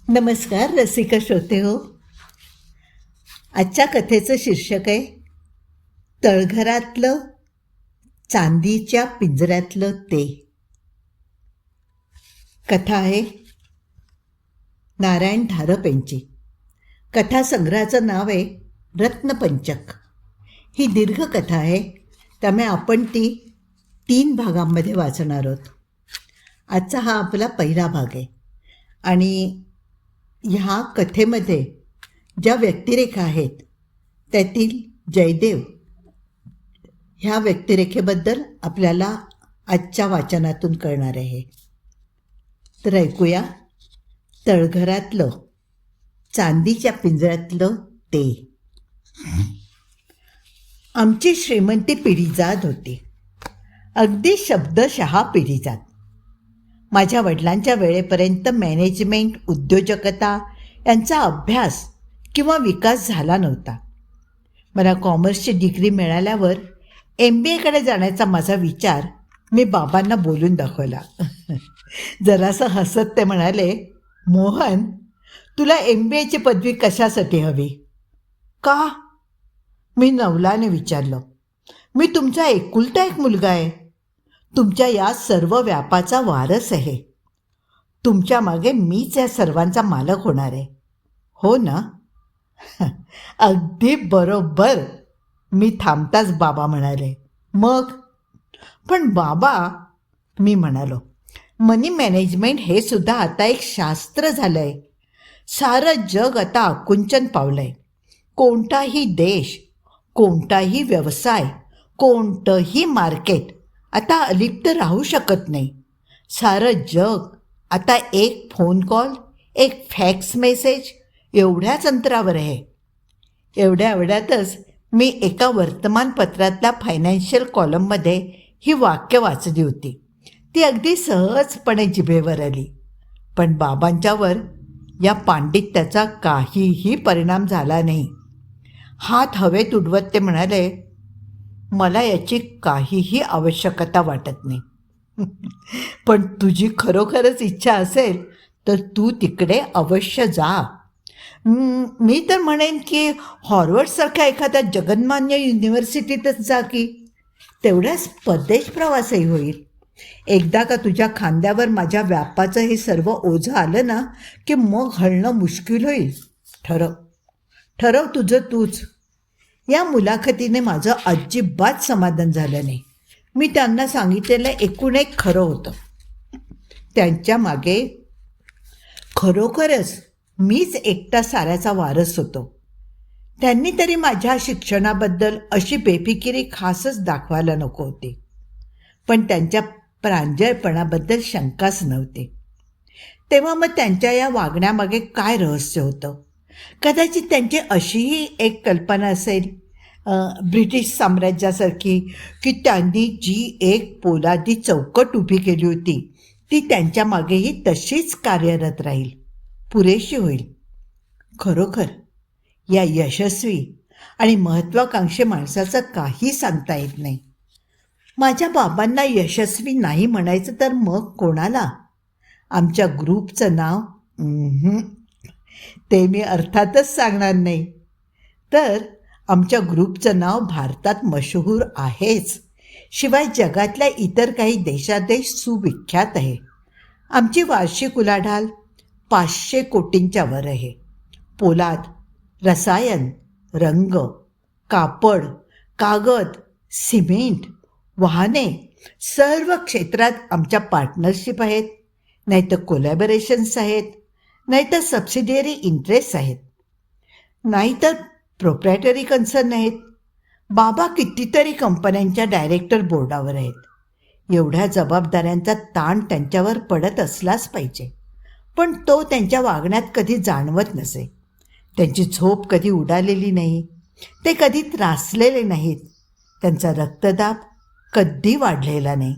नमस्कार रसिका श्रोते हो. आजच्या कथेचं शीर्षक आहे तळघरातलं चांदीच्या पिंजऱ्यातलं ते. कथा आहे नारायण धारप यांची. कथासंग्रहाचं नाव आहे रत्नपंचक. ही दीर्घ कथा आहे, त्यामुळे आपण ती 3 भागांमध्ये वाचणार आहोत. आजचा हा आपला पहिला भाग आहे आणि ह्या कथेमध्ये ज्या व्यक्तिरेखा आहेत त्यातील जयदेव ह्या व्यक्तिरेखेबद्दल आपल्याला आजच्या वाचनातून कळणार आहे. तर ऐकूया तळघरातलं चांदीच्या पिंजऱ्यातलं ते. आमची श्रीमंती पिढीजात होती, अगदी शब्दशः पिढीजात. माझ्या वडिलांच्या वेळेपर्यंत मॅनेजमेंट, उद्योजकता यांचा अभ्यास किंवा विकास झाला नव्हता. मला कॉमर्सची डिग्री मिळाल्यावर MBAकडे जाण्याचा माझा विचार मी बाबांना बोलून दाखवला. जरासं हसत ते म्हणाले, मोहन, तुला MBAची पदवी कशासाठी हवी? का? मी नवलाने विचारलं. मी तुमचा एकुलता एक मुलगा आहे. तुमच्या या सर्व व्यापाचा वारस आहे. तुमच्या मागे मीच या सर्वांचा मालक होणार आहे, हो ना? अगदी बरोबर, मी थांबताच बाबा म्हणाले. मग? पण बाबा, मी म्हणालो, मनी मॅनेजमेंट हे सुद्धा आता एक शास्त्र झालं आहे. सारं जग आता आकुंचन पावलं आहे. कोणताही देश, कोणताही व्यवसाय, कोणतंही मार्केट आता अलिप्त राहू शकत नाही. सारं जग आता एक फोन कॉल, एक फॅक्स मेसेज एवढ्याच अंतरावर आहे. एवढ्यातच मी एका वर्तमानपत्रातल्या फायनान्शियल कॉलममध्ये ही वाक्य वाचली होती. ती अगदी सहजपणे जिभेवर आली. पण बाबांच्यावर या पांडित्याचा काहीही परिणाम झाला नाही. हात हवेत उडवत ते म्हणाले, मला याची काहीही आवश्यकता वाटत नाही. पण तुझी खरोखरच इच्छा असेल तर तू तिकडे अवश्य जा. मी तर म्हणेन की हॉर्वर्डसारख्या एखाद्या जगन्मान्य युनिव्हर्सिटीतच जा की. तेवढ्याच परदेश प्रवासही होईल. एकदा का तुझ्या खांद्यावर माझ्या व्यापाचं हे सर्व ओझं आलं ना की मग हलणं मुश्किल होईल. ठरव तुझं तूच. या मुलाखतीने माझं अजिबात समाधान झालं नाही. मी त्यांना सांगितलेलं एकूण एक खरं होतं. त्यांच्या मागे खरोखरच मीच एकटा साऱ्याचा वारस होतो. त्यांनी तरी माझ्या शिक्षणाबद्दल अशी बेफिकिरी खासच दाखवायला नको होती. पण त्यांच्या प्रांजळपणाबद्दल शंकाच नव्हती. तेव्हा मग त्यांच्या या वागण्यामागे काय रहस्य होतं? कदाचित त्यांची अशीही एक कल्पना असेल, ब्रिटिश साम्राज्यासारखी, की त्यांनी जी एक पोलादी चौकट उभी केली होती ती त्यांच्या मागेही तशीच कार्यरत राहील, पुरेशी होईल. खरोखर या यशस्वी आणि महत्त्वाकांक्षी माणसाचं काही सांगता येत नाही. माझ्या बाबांना यशस्वी नाही म्हणायचं तर मग कोणाला? आमच्या ग्रुपचं नाव ते मी अर्थातच सांगणार नाही. तर आमच्या ग्रुपचं नाव भारतात मशहूर आहेच, शिवाय जगातल्या इतर काही देशादेश सुविख्यात आहे. आमची वार्षिक उलाढाल 500 कोटींच्या वर आहे. पोलाद, रसायन, रंग, कापड, कागद, सिमेंट, वाहने, सर्व क्षेत्रात आमच्या पार्टनरशिप आहेत, नाहीतर कोलॅबोरेशन्स आहेत, नाहीतर सबसिडियरी इंटरेस्ट आहेत, नाहीतर प्रोप्रायटरी कन्सर्न आहेत. बाबा कितीतरी कंपन्यांच्या डायरेक्टर बोर्डावर आहेत. एवढ्या जबाबदाऱ्यांचा ताण त्यांच्यावर पडत असलाच पाहिजे, पण तो त्यांच्या वागण्यात कधी जाणवत नसे. त्यांची झोप कधी उडालेली नाही, ते कधी त्रासलेले नाहीत, त्यांचा रक्तदाब कधी वाढलेला नाही,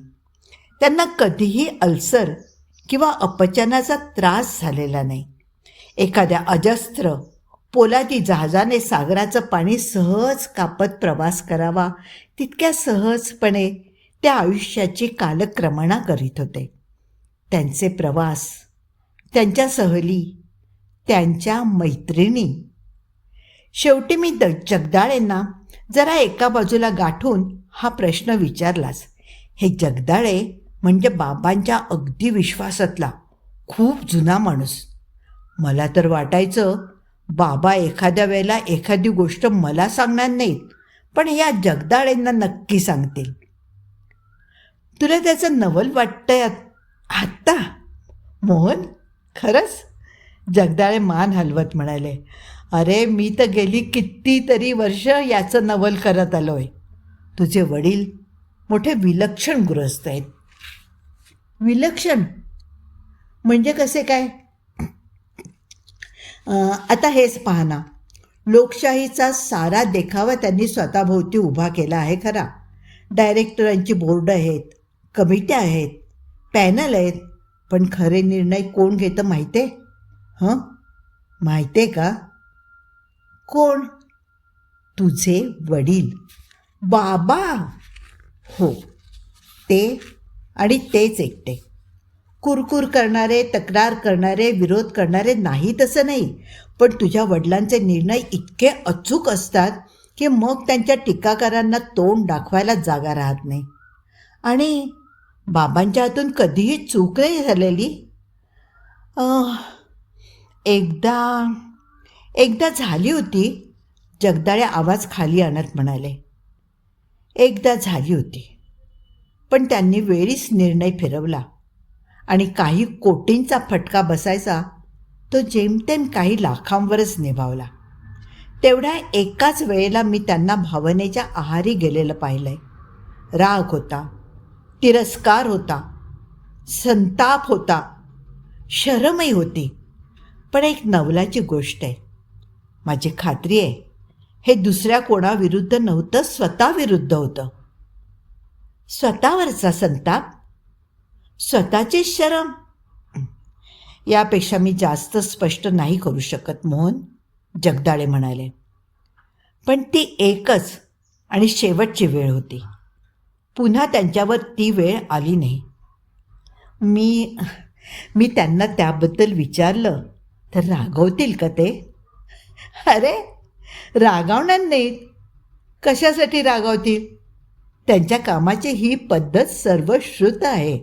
त्यांना कधीही अल्सर किंवा अपचनाचा त्रास झालेला नाही. एखाद्या अजस्त्र पोलादी जहाजाने सागराचं पाणी सहज कापत प्रवास करावा तितक्या सहजपणे त्या आयुष्याची कालक्रमणा करीत होते. त्यांचे प्रवास, त्यांच्या सहली, त्यांच्या मैत्रिणी. शेवटी मी जगदाळेंना जरा एका बाजूला गाठून हा प्रश्न विचारलाच. हे जगदाळे म्हणजे बाबांच्या अगदी विश्वासातला खूप जुना माणूस. मला तर वाटायचं बाबा एखाद्या वेळेला एखादी गोष्ट मला सांगणार नाहीत, पण या जगदाळेंना नक्की सांगतील. तुला त्याचं नवल वाटतंय आत्ता मोहन? खरंच? जगदाळे मान हलवत म्हणाले, अरे मी तर गेली कितीतरी वर्ष याचं नवल करत आलो आहे. तुझे वडील मोठे विलक्षण गृहस्थ आहेत. विलक्षण म्हणजे कसे काय? आता हेच पहा ना, लोकशाहीचा सारा देखावा त्यांनी स्वतःभोवती उभा केला आहे खरा. डायरेक्टरांची बोर्ड आहेत, कमिट्या आहेत, पॅनल आहेत, पण खरे निर्णय कोण घेतं माहिती आहे? माहिती आहे का? कोण? तुझे वडील बाबा. हो, ते आणि तेच एकटे. कुरकुर करणारे, तक्रार करणारे, विरोध करणारे नाही तसं नाही, पण तुझ्या वडिलांचे निर्णय इतके अचूक असतात की मग त्यांच्या टीकाकारांना तोंड दाखवायला जागा राहत नाही. आणि बाबांच्या हातून कधीही चूक नाही झालेली. एकदा झाली होती. जगदाळे आवाज खाली आणत म्हणाले, एकदा झाली होती, पण त्यांनी वेळीच निर्णय फिरवला आणि काही कोटींचा फटका बसायचा तो जेमतेम काही लाखांवरच निभावला. तेवढ्या एकाच वेळेला मी त्यांना भावनेच्या आहारी गेलेलं पाहिलंय. राग होता, तिरस्कार होता, संताप होता, शरमही होती. पण एक नवलाची गोष्ट आहे, माझी खात्री आहे हे दुसऱ्या कोणाविरुद्ध नव्हतं, स्वतःविरुद्ध होतं. स्वतःवरचा संताप, स्वतःची शरम. यापेक्षा मी जास्त स्पष्ट नाही करू शकत मोहन, जगदाळे म्हणाले. पण ती एकच आणि शेवटची वेळ होती. पुन्हा त्यांच्यावर ती वेळ आली नाही. मी त्यांना त्याबद्दल विचारलं तर रागवतील का ते? अरे रागावणार नाहीत. कशासाठी रागावतील? त्यांच्या कामाची ही पद्धत सर्वश्रुत आहे.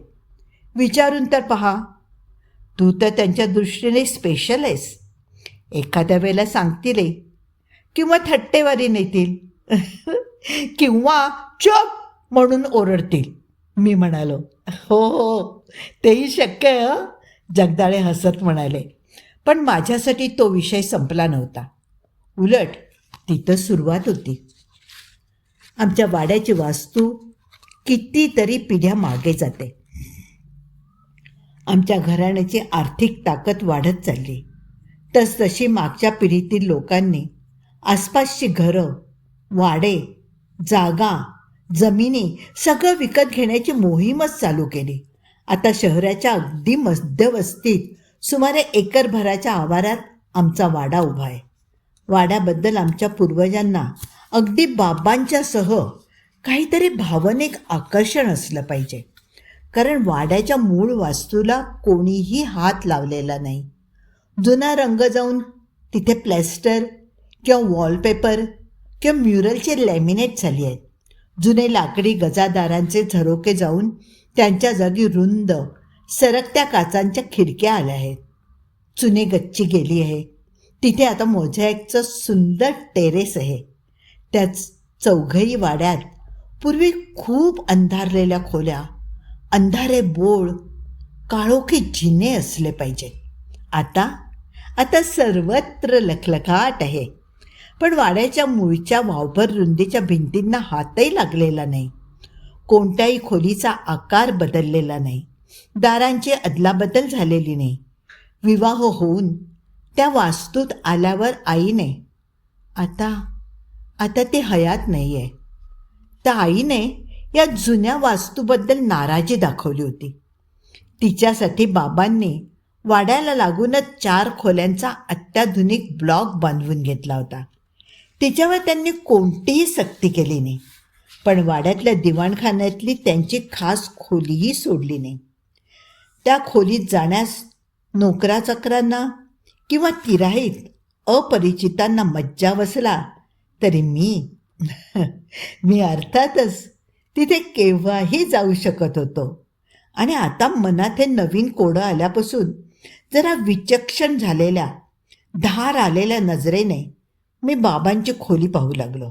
विचारून तर पहा. तू तर त्यांच्या दृष्टीने स्पेशल आहेस. एखाद्या वेळेला सांगतील किंवा थट्टेवारी नेतील किंवा चुप म्हणून ओरडतील. मी म्हणालो, हो, तेही शक्य आहे. जगदाळे हसत म्हणाले. पण माझ्यासाठी तो विषय संपला नव्हता. उलट तिथं सुरुवात होती. आमच्या वाड्याची वास्तू कितीतरी पिढ्या मागे जाते. आमच्या घराण्याची आर्थिक ताकद वाढत चालली. तसतशी मागच्या पिढीतील लोकांनी आसपासची घरं, वाडे, जागा, जमिनी सगळं विकत घेण्याची मोहीमच चालू केली. आता शहराच्या अगदी मध्यवस्तीत सुमारे एकरभराच्या आवारात आमचा वाडा उभा आहे. वाड्याबद्दल आमच्या पूर्वजांना अगदी बाबांच्यासह काहीतरी भावनिक आकर्षण असलं पाहिजे, कारण वाड्याच्या मूळ वास्तूला कोणीही हात लावलेला नाही. जुना रंग जाऊन तिथे प्लॅस्टर किंवा वॉलपेपर किंवा म्युरलचे लॅमिनेट झाली आहेत. जुने लाकडी गजादारांचे झरोके जाऊन त्यांच्या जागी रुंद सरकत्या काचांच्या खिडक्या आल्या आहेत. चुने गच्ची गेली आहे. तिथे आता मोझॅकचं सुंदर टेरेस आहे. त्या चौघही वाड्यात पूर्वी खूप अंधारलेल्या खोल्या, अंधारे बोळ, काळोखी जिने असले पाहिजे. आता सर्वत्र लखलखाट आहे. पण वाड्याच्या मूळच्या वावभर रुंदीच्या भिंतींना हातही लागलेला नाही. कोणत्याही खोलीचा आकार बदललेला नाही. दारांची अदलाबदल झालेली नाही. विवाह होऊन त्या वास्तूत आल्यावर आईने आता ती हयात नाही आहे. त्या आईने या जुन्या वास्तूबद्दल नाराजी दाखवली होती. तिच्यासाठी बाबांनी वाड्याला लागूनच 4 खोल्यांचा अत्याधुनिक ब्लॉक बांधवून घेतला होता. तिच्यावर त्यांनी कोणतीही सक्ती केली नाही. पण वाड्यातल्या दिवाणखान्यातली त्यांची खास खोलीही सोडली नाही. त्या खोलीत जाण्यास नोकराचाकरांना किंवा तिराहीत अपरिचितांना मज्जा बसला तरी मी अर्थातच तिथे केव्हाही जाऊ शकत होतो. आणि आता मनात हे नवीन कोडं आल्यापासून जरा विचक्षण झालेल्या, धार आलेल्या नजरेने मी बाबांची खोली पाहू लागलो.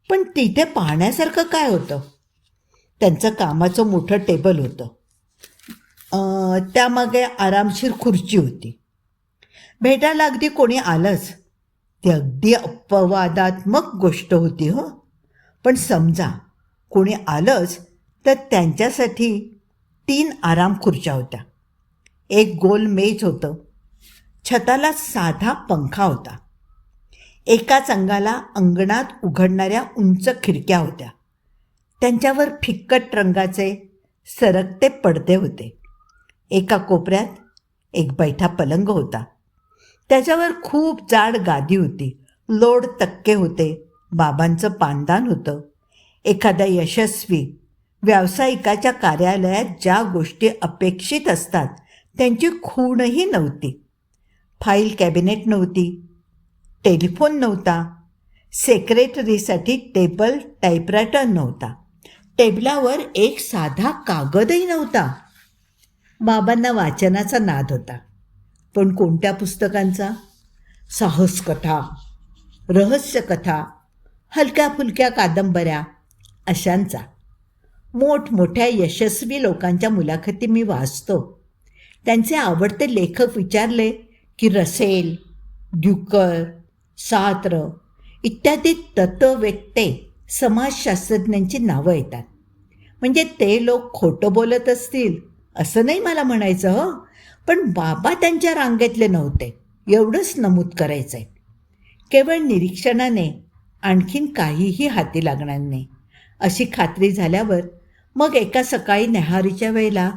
पण तिथे पाहण्यासारखं काय होतं? त्यांचं कामाचं मोठं टेबल होतं. त्यामागे आरामशीर खुर्ची होती. भेटायला अगदी कोणी आलंच ती अगदी अपवादात्मक गोष्ट होती हो. पण समजा कोणी आलंच तर त्यांच्यासाठी 3 आराम खुर्च्या होत्या. एक गोल मेज होतं. छताला साधा पंखा होता. एकाच अंगाला अंगणात उघडणाऱ्या उंच खिडक्या होत्या. त्यांच्यावर फिक्कट रंगाचे सरकते पडदे होते. एका कोपऱ्यात एक बैठा पलंग होता. त्याच्यावर खूप जाड गादी होती. लोड तक्के होते. बाबांचं पानदान होतं. एखाद्या यशस्वी व्यावसायिकाच्या कार्यालयात ज्या गोष्टी अपेक्षित असतात त्यांची खूणही नव्हती. फाईल कॅबिनेट नव्हती. टेलिफोन नव्हता. सेक्रेटरीसाठी टेबल टाईपरायटर नव्हता. टेबलावर एक साधा कागदही नव्हता. बाबांना वाचनाचा नाद होता. पण कोणत्या पुस्तकांचा? साहसकथा, रहस्यकथा, हलक्या फुलक्या कादंबऱ्या अशांचा. मोठमोठ्या यशस्वी लोकांच्या मुलाखती मी वाचतो. त्यांचे आवडते लेखक विचारले की रसेल, ड्युकर, सार्त्र इत्यादी तत्ववेत्ते, समाजशास्त्रज्ञांची नावं येतात. म्हणजे ते लोक खोटं बोलत असतील असं नाही मला म्हणायचं हो. पण बाबा त्यांच्या रांगेतले नव्हते एवढंच नमूद करायचं आहे. केवळ निरीक्षणाने आणखीन काहीही हाती लागणार नाही अशी खात्री झाल्यावर मग एका सकाळी न्याहारीच्या वेळेला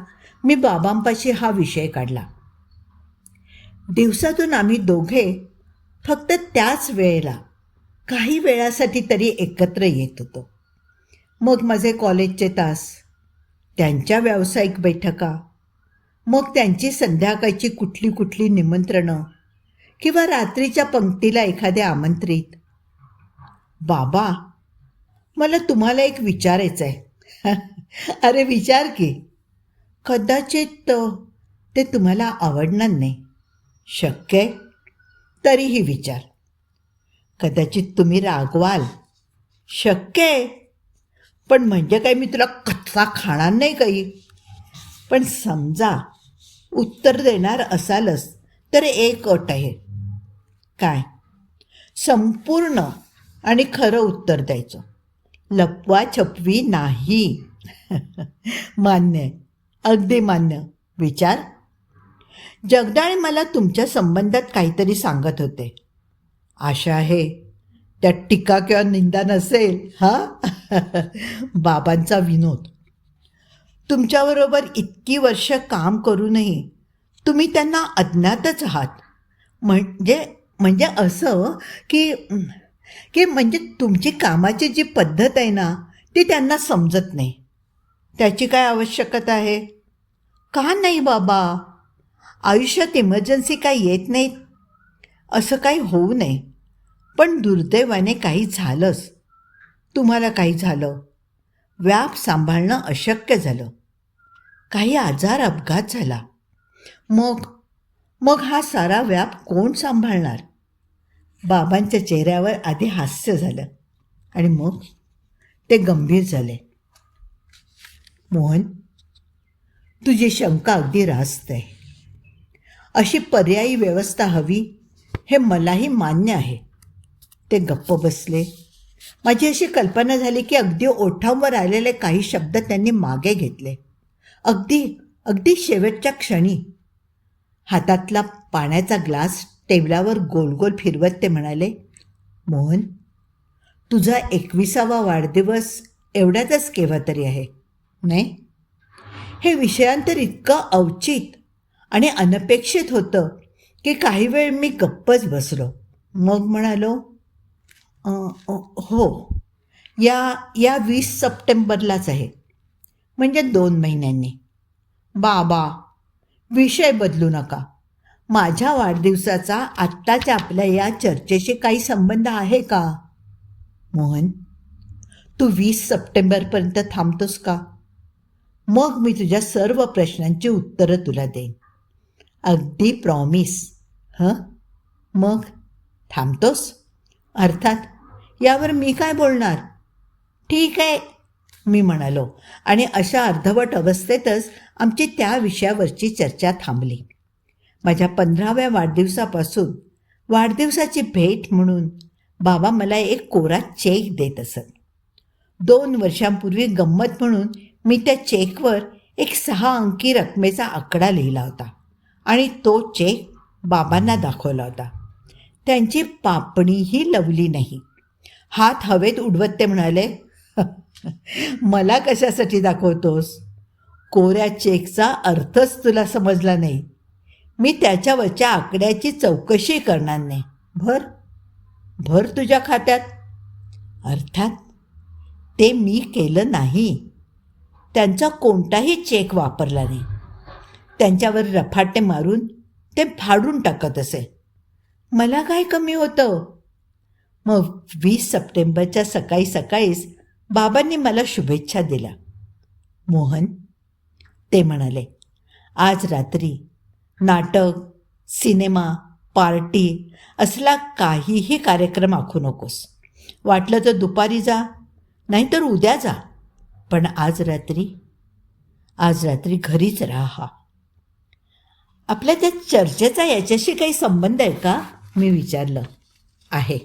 मी बाबांपाशी हा विषय काढला. दिवसातून आम्ही दोघे फक्त त्याच वेळेला काही वेळासाठी तरी एकत्र येत होतो. मग माझे कॉलेजचे तास, त्यांच्या व्यावसायिक बैठका, मग त्यांची संध्याकाळची कुठली कुठली निमंत्रणं किंवा रात्रीच्या पंक्तीला एखादे आमंत्रित. बाबा, मला तुम्हाला एक विचारायचं आहे. अरे विचार की. कदाचित ते तुम्हाला आवडणार नाही. शक्य आहे, तरीही विचार. कदाचित तुम्ही रागवाल. शक्य आहे, पण म्हणजे काय मी तुला कच्चा खाणार नाही काही. पण समजा उत्तर देणार असालच तर एक अट आहे. काय? संपूर्ण आणि खरं उत्तर द्यायचं. लपवाछपवी नाही. मान्य आहे, अगदी मान्य. विचार. जगदाळे मला तुमच्या संबंधात काहीतरी सांगत होते. आशा आहे त्यात टीका किंवा निंदा नसेल. बाबांचा विनोद. तुमच्याबरोबर इतकी वर्ष काम करूनही तुम्ही त्यांना अज्ञातच आहात. म्हणजे असं की की म्हणजे तुमची कामाची जी पद्धत आहे ना ती त्यांना समजत नाही. त्याची काय आवश्यकता आहे? का नाही बाबा? आयुष्यात इमर्जन्सी काही येत नाहीत असं काही होऊ नये. पण दुर्दैवाने काही झालंच, तुम्हाला काही झालं, व्याप सांभाळणं अशक्य झालं, काही आजार अपघात झाला, मग हा सारा व्याप कोण सांभाळणार? बाबांच्या चेहऱ्यावर आधी हास्य झालं आणि मग ते गंभीर झाले. मोहन, तुझी शंका अगदी रास्त आहे. अशी पर्यायी व्यवस्था हवी हे मलाही मान्य आहे. ते गप्प बसले. माझी अशी कल्पना झाली की अगदी ओठांवर आलेले काही शब्द त्यांनी मागे घेतले. अगदी शेवटच्या क्षणी हातातला पाण्याचा ग्लास टेबलावर गोल गोल फिरवत ते म्हणाले, मोहन, तुझा 21वा वाढदिवस एवढ्यातच केव्हा तरी आहे, नाही? हे विषयांतर इतकं औचित आणि अनपेक्षित होतं की काही वेळ मी गप्पच बसलो. मग म्हणालो, हो, या 20 सप्टेंबरलाच आहे, म्हणजे 2 महिन्यांनी. बाबा, विषय बदलू नका. माझ्या वाढदिवसाचा आत्ताच्या आपल्या या चर्चेशी काही संबंध आहे का? मोहन, तू 20 सप्टेंबरपर्यंत थांबतोस का? मग मी तुझ्या सर्व प्रश्नांची उत्तरं तुला देईन. अगदी प्रॉमिस. हं? मग थांबतोस? अर्थात. यावर मी काय बोलणार? ठीक आहे, मी म्हणालो, आणि अशा अर्धवट अवस्थेतच आमची त्या विषयावरची चर्चा थांबली. माझ्या 15व्या वाढदिवसापासून वाढदिवसाची भेट म्हणून बाबा मला एक कोरा चेक देत असत. 2 वर्षांपूर्वी गंमत म्हणून मी त्या चेकवर एक 6 अंकी रकमेचा आकडा लिहिला होता आणि तो चेक बाबांना दाखवला होता. त्यांची पापणीही लवली नाही. हात हवेत उडवत ते म्हणाले, मला कशासाठी दाखवतोस? कोऱ्या चेकचा अर्थच तुला समजला नाही. मी त्याच्यावरच्या आकड्याची चौकशी करणार नाही. भर तुझ्या खात्यात. अर्थात ते मी केलं नाही. त्यांचा कोणताही चेक वापरला नाही. त्यांच्यावर रफाटे मारून ते फाडून टाकत असे. मला काय कमी होतं? मग 20 सप्टेंबरच्या सकाळी सकाळीच बाबांनी मला शुभेच्छा दिल्या. मोहन, ते म्हणाले, आज रात्री नाटक, सिनेमा, पार्टी असला काहीही कार्यक्रम आखू नकोस. वाटलं तर दुपारी जा, नाहीतर उद्या जा, पण आज रात्री घरीच राहा. आपल्या त्या चर्चेचा याच्याशी काही संबंध आहे का? मी विचारलं. आहे,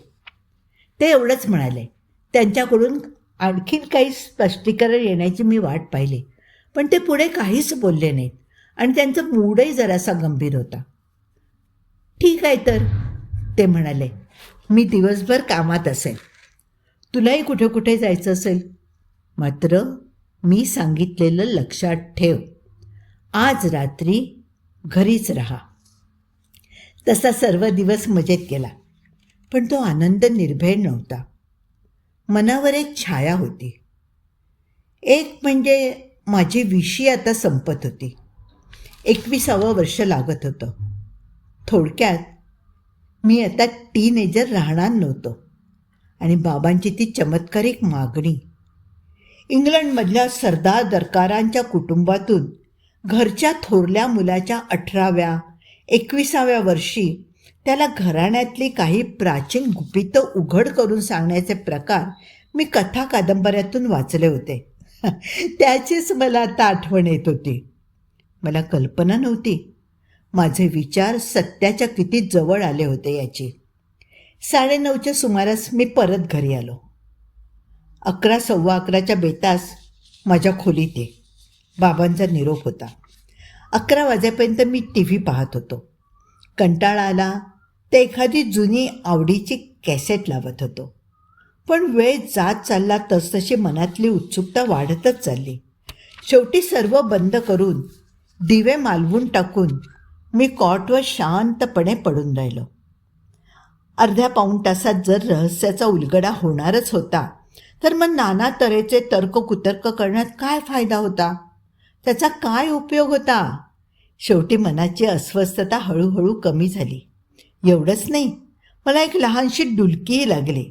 ते एवढंच म्हणाले. त्यांच्याकडून आणखीन काही स्पष्टीकरण येण्याची मी वाट पाहिली, पण ते पुढे काहीच बोलले नाहीत आणि त्यांचा मूडही जरासा गंभीर होता. ठीक आहे तर, ते म्हणाले, मी दिवसभर कामात असेल. तुलाही कुठे कुठे जायचं असेल. मात्र मी सांगितलेलं लक्षात ठेव. आज रात्री घरीच राहा. तसा सर्व दिवस मजेत गेला, पण तो आनंद निर्भेळ नव्हता. मनावर एक छाया होती. एक म्हणजे माझी 20वी आता संपत होती. 21वं वर्ष लागत होतं. थोडक्यात मी आता टीनेजर राहणार नव्हतो. आणि बाबांची ती चमत्कारिक मागणी, इंग्लंडमधल्या सरदार दरकारांच्या कुटुंबातून घरच्या थोरल्या मुलाच्या 18व्या 21व्या वर्षी त्याला घराण्यातली काही प्राचीन गुपितं उघड करून सांगण्याचे प्रकार मी कथा कादंबऱ्यातून वाचले होते. त्याचीच मला आता आठवण येत होती. मला कल्पना नव्हती माझे विचार सत्याच्या किती जवळ आले होते याची. 9:30च्या सुमारास मी परत घरी आलो. 11, 11:15च्या बेतास माझ्या खोलीत ये. बाबांचा निरोप होता. 11 वाजेपर्यंत मी TV पाहत होतो. कंटाळा आला तर एखादी जुनी आवडीची कॅसेट लावत होतो. पण वेळ जात चालला तसतशी मनातली उत्सुकता वाढतच चालली. शेवटी सर्व बंद करून दिवे मालवून टाकून मी कॉटवर शांतपणे पडून राहिलो. अर्ध्या पाऊण तासात जर रहस्याचा उलगडा होणारच होता तर मग नाना तऱ्हेचे तर्ककुतर्क करण्यात काय फायदा होता? त्याचा काय उपयोग होता? शेवटी मनाची अस्वस्थता हळूहळू कमी झाली. एवढंच नाही, मला एक लहानशी डुलकीही लागली.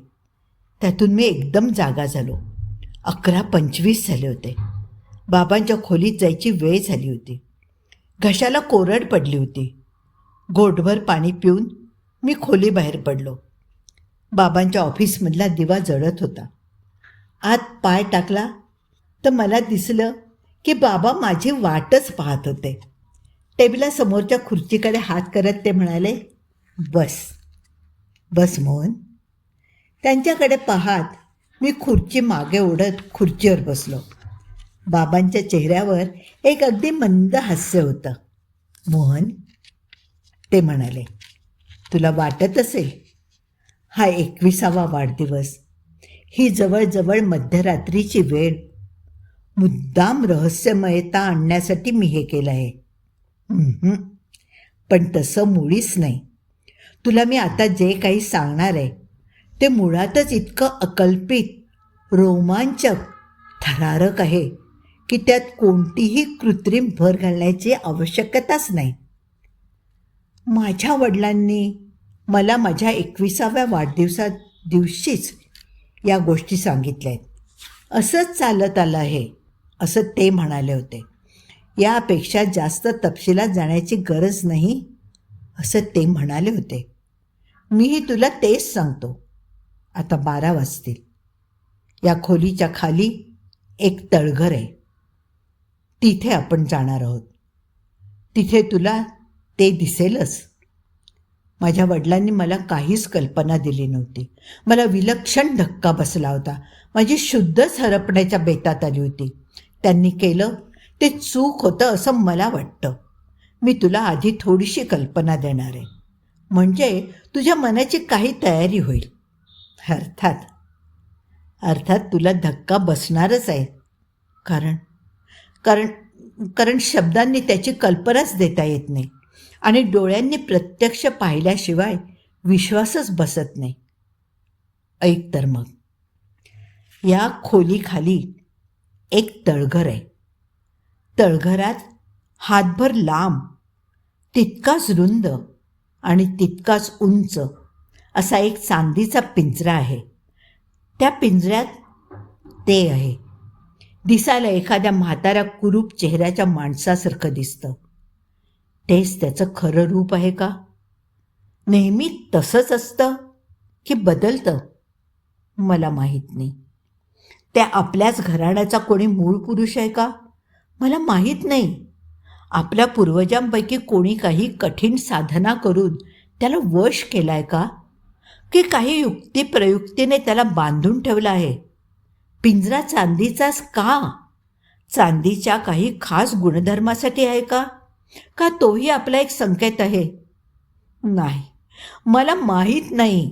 त्यातून मी एकदम जागा झालो. 11:25 झाले होते. बाबांच्या खोलीत जायची वेळ झाली होती. घशाला कोरड पडली होती. घोटभर पाणी पिऊन मी खोलीबाहेर पडलो. बाबांच्या ऑफिसमधला दिवा जळत होता. आत पाय टाकला तर मला दिसलं की बाबा माझी वाटच पाहत होते. टेबलासमोरच्या खुर्चीकडे हात करत ते म्हणाले, बस मोहन. त्यांच्याकडे पाहत मी खुर्ची मागे ओढत खुर्चीवर बसलो. बाबांच्या चेहऱ्यावर एक अगदी मंद हास्य होतं. मोहन, ते म्हणाले, तुला वाटत असेल हा 21वा वाढदिवस, ही जवळजवळ मध्यरात्रीची वेळ, मुद्दाम रहस्यमयता आणण्यासाठी मी हे केलं आहे. पण तसं मुळीच नाही. तुला मी आता जे काही सांगणार आहे ते मुळातच इतकं अकल्पित, रोमांचक, थरारक आहे की त्यात कोणतीही कृत्रिम भर घालण्याची आवश्यकताच नाही. माझ्या वडिलांनी मला माझ्या 21व्या वाढदिवसा दिवशीच या गोष्टी सांगितल्या आहेत. असंच चालत आलं आहे असं ते म्हणाले होते. यापेक्षा जास्त तपशिलात जाण्याची गरज नाही असं ते म्हणाले होते. मीही तुला तेच सांगतो. आता 12 वाजतील. या खोलीच्या खाली एक तळघर आहे. तिथे आपण जाणार आहोत. तिथे तुला ते दिसेलच. माझ्या वडिलांनी मला काहीच कल्पना दिली नव्हती. मला विलक्षण धक्का बसला होता. माझी शुद्धच हरपण्याच्या बेतात आली होती. त्यांनी केलं ते चूक होतं असं मला वाटतं. मी तुला आधी थोडीशी कल्पना देणार आहे, म्हणजे तुझ्या मनाची काही तयारी होईल. अर्थात अर्थात तुला धक्का बसणारच आहे, कारण कारण कारण शब्दांनी त्याची कल्पनाच देता येत नाही आणि डोळ्यांनी प्रत्यक्ष पाहिल्याशिवाय विश्वासच बसत नाही. ऐक तर मग. या खोलीखाली एक तळघर आहे. तळघरात हातभर लांब, तितकाच रुंद आणि तितकाच उंच असा एक चांदीचा पिंजरा आहे. त्या पिंजऱ्यात ते आहे. दिसायला एखाद्या म्हाताऱ्या कुरूप चेहऱ्याच्या माणसासारखं दिसतं. तेच त्याचं खरं रूप आहे का? नेहमी तसंच असतं की बदलतं? मला माहीत नाही. त्या आपल्याच घराण्याचा कोणी मूळ पुरुष आहे का? मला माहीत नाही. आपल्या पूर्वजांपैकी कोणी काही कठीण साधना करून त्याला वश केला आहे का? की काही युक्तिप्रयुक्तीने त्याला बांधून ठेवला आहे? पिंजरा चांदीचाच का? चांदीच्या काही खास गुणधर्मासाठी आहे का? का तोही आपला एक संकेत आहे? नाही, मला माहीत नाही.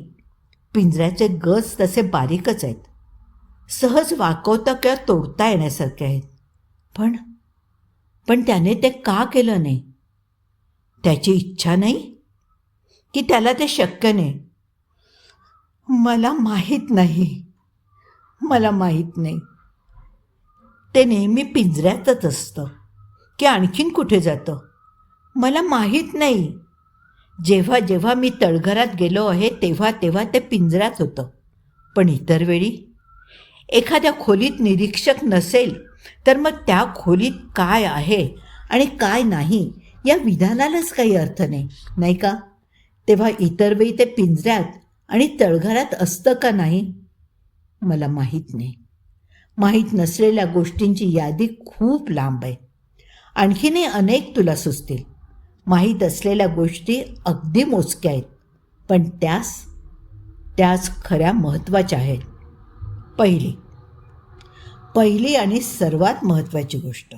पिंजऱ्याचे गज तसे बारीकच आहेत. सहज वाकवता किंवा तोडता येण्यासारखे आहेत. पण त्याने ते का केलं नाही? त्याची इच्छा नाही की त्याला ते शक्य नाही? मला माहीत नाही. मला माहीत नाही. ते नेहमी पिंजऱ्यातच असतं की आणखीन कुठे जातं? मला माहीत नाही. जेव्हा जेव्हा मी तळघरात गेलो आहे तेव्हा तेव्हा ते पिंजऱ्यात होतं. पण इतर वेळी एखाद्या खोलीत निरीक्षक नसेल तर मग त्या खोलीत काय आहे आणि काय नाही या विधानालाच काही अर्थ नाही, नाही का? तेव्हा इतर वेळी ते पिंजऱ्यात आणि तळघरात असतं का नाही? मला माहीत नाही. माहीत नसलेल्या गोष्टींची यादी खूप लांब आहे. आणखीनही अनेक तुला सुचतील. माहीत असलेल्या गोष्टी अगदी मोजक्या आहेत, पण त्याच खऱ्या महत्त्वाच्या आहेत. पहिली आणि सर्वात महत्त्वाची गोष्ट,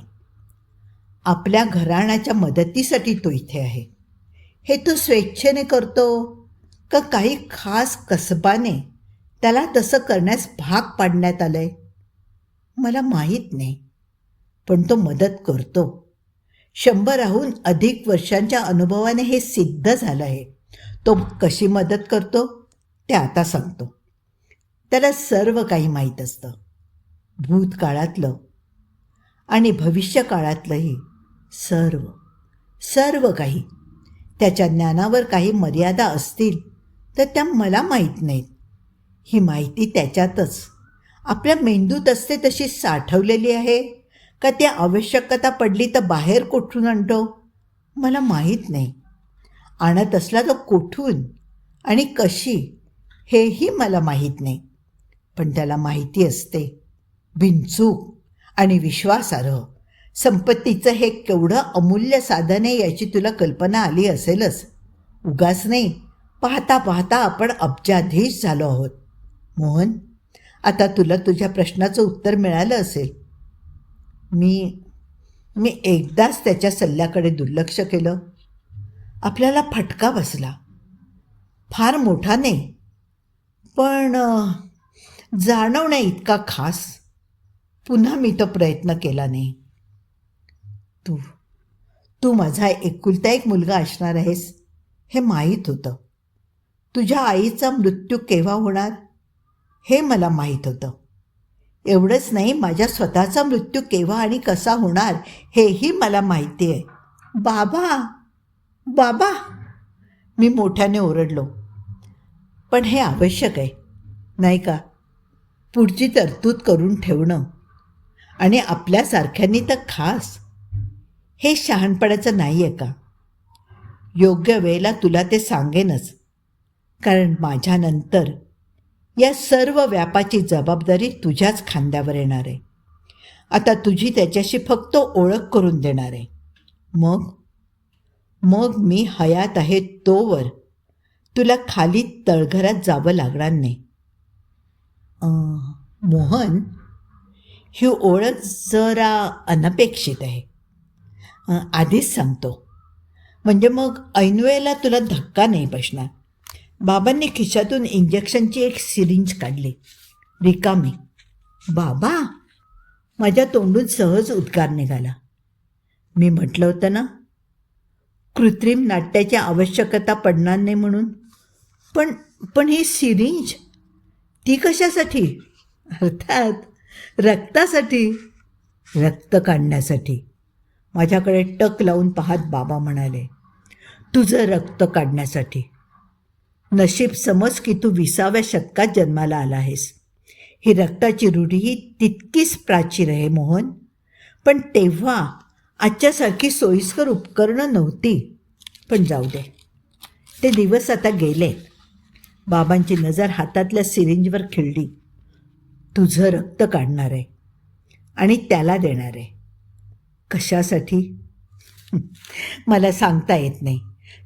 आपल्या घराण्याच्या मदतीसाठी तो इथे आहे. हे तो स्वेच्छेने करतो का काही खास कसबाने त्याला तसं करण्यास भाग पाडण्यात आलंय? मला माहीत नाही, पण तो मदत करतो. 100हून अधिक वर्षांच्या अनुभवाने हे सिद्ध झालं आहे. तो कशी मदत करतो ते आता सांगतो. त्याला सर्व काही माहीत असतं. भूतकाळातलं आणि भविष्यकाळातलंही सर्व काही. त्याच्या ज्ञानावर काही मर्यादा असतील तर त्या मला माहीत नाहीत. ही माहिती त्याच्यातच आपल्या मेंदूत असते तशी साठवलेली आहे का त्या आवश्यकता पडली तर बाहेर कुठून आणतो? मला माहीत नाही. आणत असला तर कुठून आणि कशी हेही मला माहीत नाही. पण त्याला माहिती असते. बिनचूक आणि विश्वासार्ह संपत्तीचं हे केवढं अमूल्य साधन आहे याची तुला कल्पना आली असेलच. उगाच नाही, पाहता पाहता आपण अब्जाधीश झालो आहोत. मोहन, आता तुला तुझ्या प्रश्नाचं उत्तर मिळालं असेल. मी एकदाच त्याच्या सल्ल्याकडे दुर्लक्ष केलं. आपल्याला फटका बसला. फार मोठा नाही, पण जाणवण्या इतका खास. पुन्हा मी तो प्रयत्न केला नाही. तू माझा एकुलता एक मुलगा असणार आहेस हे माहीत होतं. तुझ्या आईचा मृत्यू केव्हा होणार हे मला माहीत होतं. एवढंच नाही, माझ्या स्वतःचा मृत्यू केव्हा आणि कसा होणार हेही मला माहिती आहे. बाबा, बाबा, मी मोठ्याने ओरडलो. पण हे आवश्यक आहे, नाही का? पुढची तरतूद करून ठेवणं, आणि आपल्यासारख्यांनी तर खास. हे शहाणपणाचं नाही आहे का? योग्य वेळेला तुला ते सांगेनच, कारण माझ्यानंतर या सर्व व्यापाची जबाबदारी तुझ्याच खांद्यावर येणार आहे. आता तुझी त्याच्याशी फक्त ओळख करून देणार आहे. मग मग मी हयात आहे तोवर तुला खाली तळघरात जावं लागणार नाही. मोहन, ही ओळख जरा अनपेक्षित आहे. आधीच सांगतो, म्हणजे मग ऐनवेळेला तुला धक्का नाही बसणार. बाबांनी खिशातून इंजेक्शनची एक सिरिंज काढली, रिकामी. बाबा, माझ्या तोंडून सहज उद्गार निघाला. मी म्हटलं होतं ना, कृत्रिम नाट्याची आवश्यकता पडणार नाही म्हणून. पण पण ही सिरिंज, ती कशासाठी? अर्थात रक्तासाठी. रक्त काढण्यासाठी. माझ्याकडे टक लावून पाहत बाबा म्हणाले, तुझं रक्त काढण्यासाठी. नशीब समज की तू 20व्या शतकात जन्माला आला आहेस. ही रक्ताची रूढी तितकीच प्राचीन आहे मोहन. पण तेव्हा आजच्यासारखी सोयीस्कर उपकरणं नव्हती. पण जाऊ दे, ते दिवस आता गेले. बाबांची नजर हातातल्या सिरिंजवर खिळली. तुझं रक्त काढणार आहे आणि त्याला देणार आहे. कशासाठी? मला सांगता येत नाही.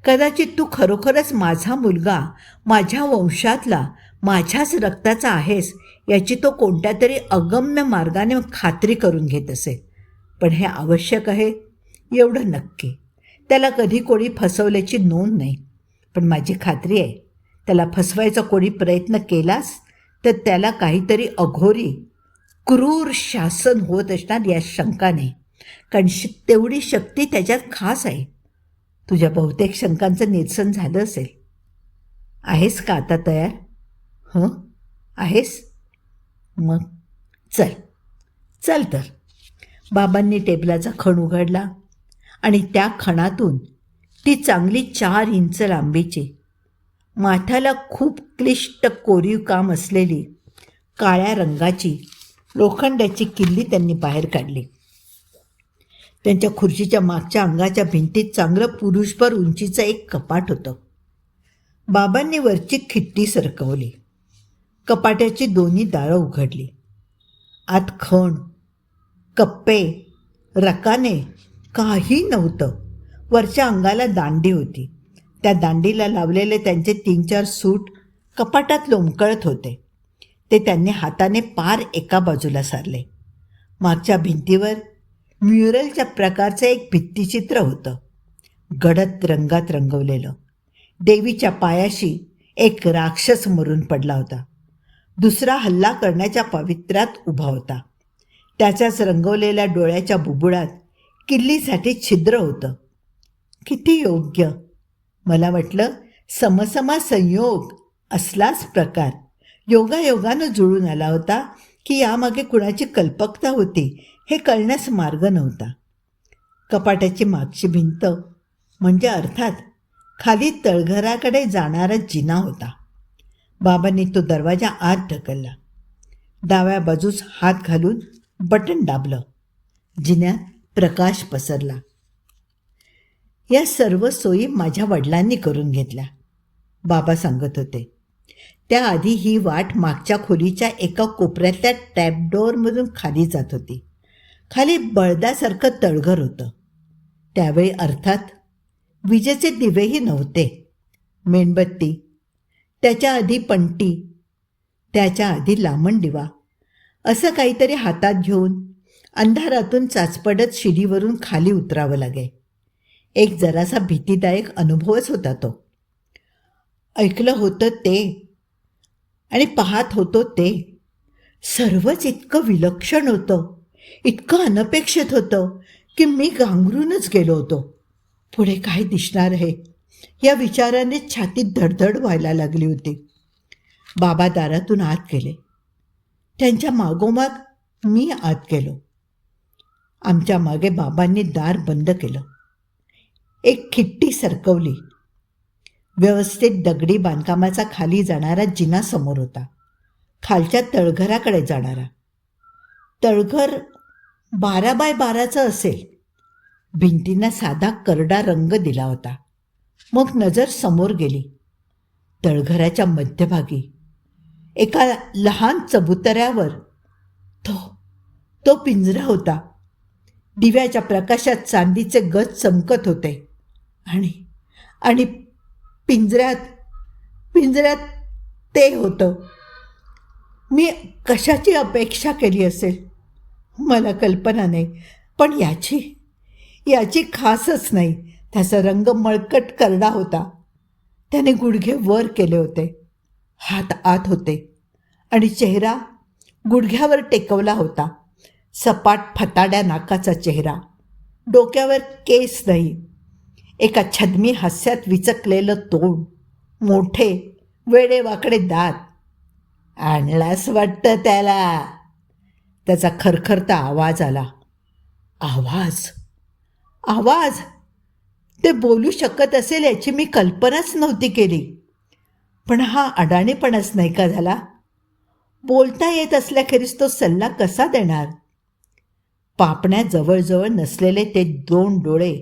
कदाचित तू खरोखरच माझा मुलगा, माझ्या वंशातला, माझ्याच रक्ताचा आहेस याची तो कोणत्या तरी अगम्य मार्गाने खात्री करून घेत असेल. पण हे आवश्यक आहे एवढं नक्की. त्याला कधी कोणी फसवल्याची नोंद नाही. पण माझी खात्री आहे, त्याला फसवायचा कोणी प्रयत्न केलास तर त्याला काहीतरी अघोरी क्रूर शासन होत असणार या शंकाने. कारण तेवढी शक्ती त्याच्यात खास आहे. तुझ्या बहुतेक शंकांचं निरसन झालं असेल. आहेस का आता तयार? आहेस? मग चल चल तर. बाबांनी टेबलाचा खण उघडला आणि त्या खणातून ती चांगली 4 इंच लांबीची, माथ्याला खूप क्लिष्ट कोरीव काम असलेली काळ्या रंगाची लोखंडाची किल्ली त्यांनी बाहेर काढली. त्यांच्या खुर्चीच्या मागच्या अंगाच्या भिंतीत चांगलं पुरुषभर उंचीचं एक कपाट होतं. बाबांनी वरची खिट्टी सरकवली. कपाट्याची दोन्ही दारं उघडली. आत खण, कप्पे, रकाने काही नव्हतं. वरच्या अंगाला दांडी होती. त्या दांडीला लावलेले त्यांचे 3-4 सूट कपाटात लोंबकळत होते. ते त्यांनी हाताने पार एका बाजूला सारले. मागच्या भिंतीवर म्युरलच्या प्रकारचं एक भित्तिचित्र होतं, गडद रंगात रंगवलेलं. देवीच्या पायाशी एक राक्षस मरून पडला होता. दुसरा हल्ला करण्याच्या पावित्र्यात उभा होता. त्याच्याच रंगवलेल्या डोळ्याच्या बुबुळात किल्लीसाठी छिद्र होतं. किती योग्य! मला वाटलं समसमा संयोग असलाच प्रकार योगायोगानं जुळून आला होता की यामागे कुणाची कल्पकता होती हे कळण्यास मार्ग नव्हता. कपाटाची मागची भिंत म्हणजे अर्थात खाली तळघराकडे जाणारा जिना होता. बाबांनी तो दरवाजा आत ढकलला. डाव्या बाजूस हात घालून बटन दाबलं. जिन्यात प्रकाश पसरला. या सर्व सोयी माझ्या वडिलांनी करून घेतल्या, बाबा सांगत होते. त्याआधी ही वाट मागच्या खोलीच्या एका कोपऱ्यातल्या टॅपडोअरमधून खाली जात होती. खाली बळदासारखं तळघर होतं. त्यावेळी अर्थात विजेचे दिवेही नव्हते. मेणबत्ती, त्याच्या आधी पणती, त्याच्या आधी लांबण दिवा असं काहीतरी हातात घेऊन अंधारातून चाचपडत शिडीवरून खाली उतरावं लागे. एक जरासा भीतीदायक अनुभवच होता तो. ऐकलं होतं ते आणि पाहत होतो ते, सर्वच इतकं विलक्षण होतं, इतकं अनपेक्षित होतं की मी गांगरूनच गेलो होतो. पुढे काय दिसणार आहे या विचाराने छातीत धडधड व्हायला लागली होती. बाबा दारातून आत गेले. त्यांच्या मागोमाग मी आत गेलो. आमच्या मागे बाबांनी दार बंद केलं. एक खिट्टी सरकवली. व्यवस्थित दगडी बांधकामाचा खाली जाणारा जिना समोर होता, खालच्या तळघराकडे जाणारा. तळघर 12x12 असेल. भिंतींना साधा करडा रंग दिला होता. मग नजर समोर गेली. तळघराच्या मध्यभागी एका लहान चबुतऱ्यावर तो पिंजरा होता. दिव्याच्या प्रकाशात चांदीचे गज चमकत होते आणि पिंजऱ्यात ते होतं. मी कशाची अपेक्षा केली असेल मला कल्पना नाही, पण याची खासच नाही. त्याचा रंग मळकट करडा होता. त्याने गुडघे वर केले होते, हात आत होते आणि चेहरा गुडघ्यावर टेकवला होता. सपाट फताड्या नाकाचा चेहरा, डोक्यावर केस नाही. एका छद्मी हास्यात विचकलेलं तोंड, मोठे वेडेवाकडे दात. आणलास वाटतं त्याला. त्याचा खरखरता आवाज आला. आवाज ते बोलू शकत असेल याची मी कल्पनाच नव्हती केली. पण हा अडाणीपणाच नाही का झाला? बोलता येत असल्याखेरीज तो सल्ला कसा देणार? पापण्या जवळजवळ नसलेले ते 2 डोळे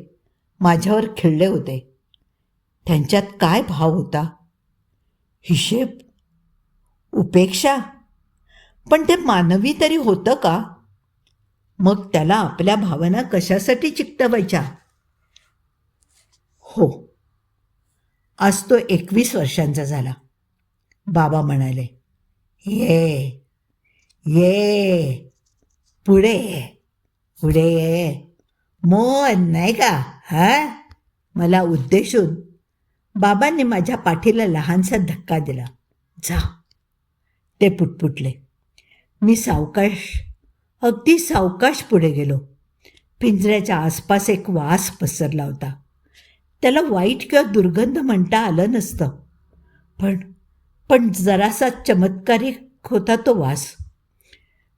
माझ्यावर खिळले होते. त्यांच्यात काय भाव होता? हिशेब? उपेक्षा? पण ते मानवी तरी होतं का? मग त्याला आपल्या भावना कशासाठी चिकटवायच्या? हो, आज तो 21 वर्षांचा झाला. बाबा म्हणाले, ये पुढे ये. मोहन नाही का? मला उद्देशून बाबांनी माझ्या पाठीला लहानसा धक्का दिला. जा, ते पुटपुटले. मी अगदी सावकाश पुढे गेलो. पिंजऱ्याच्या आसपास एक वास पसरला होता. त्याला वाईट किंवा दुर्गंध म्हणता आलं नसतं, पण जरासा चमत्कारिक होता तो वास.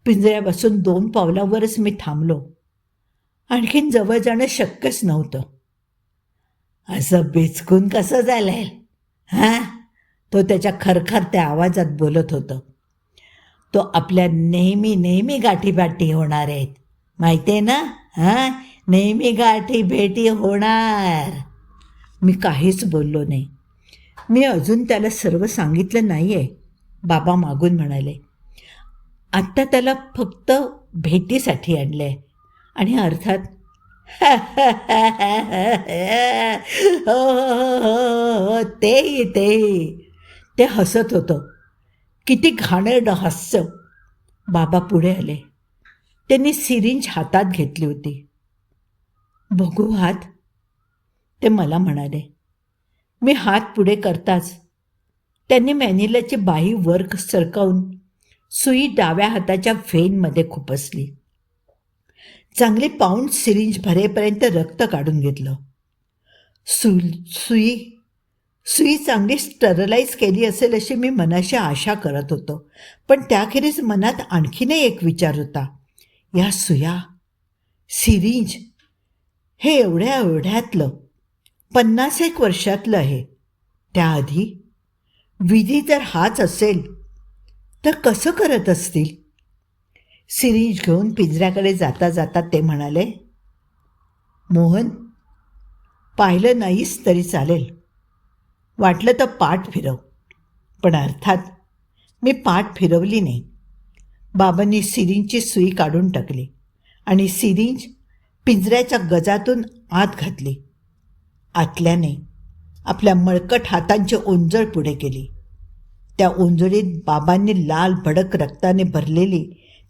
पिंजऱ्यापासून 2 पावलावरच मी थांबलो. आणखीन जवळ जाणं शक्यच नव्हतं. असं बिचकून कसं झालंय? तो त्याच्या खरखरत्या आवाजात बोलत होतं. तो आपल्या नेहमी गाठीभेटी होणार आहेत, माहिती आहे ना? नेहमी गाठीभेटी होणार. मी काहीच बोललो नाही. मी अजून त्याला सर्व सांगितलं नाही आहे. बाबा मागून म्हणाले, आत्ता त्याला फक्त भेटीसाठी आणलं आहे. आणि अर्थात हो ते हसत होतं. किती घाणेरडं हास्य. बाबा पुढे आले. त्यांनी सिरिंज हातात घेतली होती. बघू हात, ते मला म्हणाले. मी हात पुढे करताच त्यांनी मॅनिलाची बाही वर सरकावून सुई डाव्या हाताच्या व्हेनमध्ये खुपसली. चांगली पाऊंड सिरिंज भरेपर्यंत रक्त काढून घेतलं. सुई चांगली स्टरलाइज केली असेल अशी मी मनाशी आशा करत होतो. पण त्याखेरीज मनात आणखीनही एक विचार होता. या सुया, सिरिंज हे एवढ्यातलं 50 वर्षातलं आहे. त्याआधी विधी जर हाच असेल तर कसं करत असतील? सिरिंज घेऊन पिंजऱ्याकडे जाता जाता ते म्हणाले, मोहन, पाहिलं नाहीस तरी चालेल. वाटलं तर पाठ फिरव. पण अर्थात मी पाठ फिरवली नाही. बाबांनी सिरिंजची सुई काढून टाकली आणि सिरिंज पिंजऱ्याच्या गजातून आत घातली. आतल्याने आपल्या मळकट हातांची ओंजळ पुढे केली. त्या ओंजळीत बाबांनी लाल भडक रक्ताने भरलेली